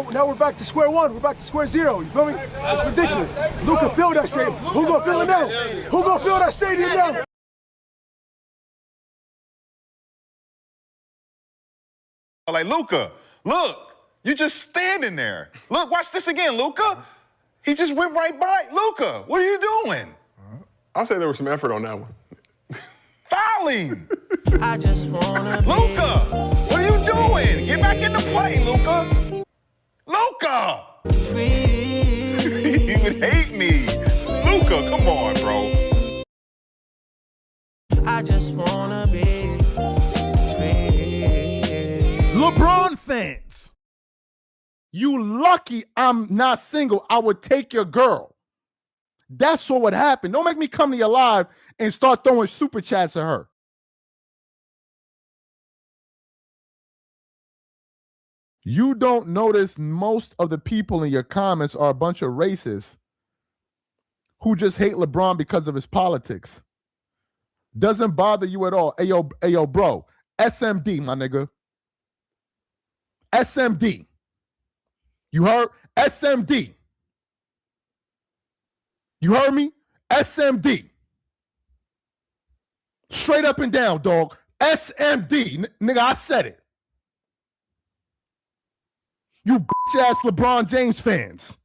we're back to square one. We're back to square zero. You feel me? It's ridiculous. Luka filled that stadium. Who gonna fill it now? Who gonna fill that stadium now? Like, Luka, look, you just standing there. Look, watch this again, Luka. He just went right by. Luka, what are you doing? I'll say there was some effort on that one. Fouling. I just wanna Luka, what are you doing? Get back into play, Luka. Luka! You would hate me. Luka, come on, bro. I just wanna be LeBron fans, you lucky I'm not single. I would take your girl. That's what would happen. Don't make me come to your live and start throwing super chats at her. You don't notice most of the people in your comments are a bunch of racists who just hate LeBron because of his politics. Doesn't bother you at all. Ayo, bro. SMD, my nigga. SMD. You heard? SMD. You heard me? SMD. Straight up and down, dog. SMD. Nigga, I said it. You bitch-ass LeBron James fans.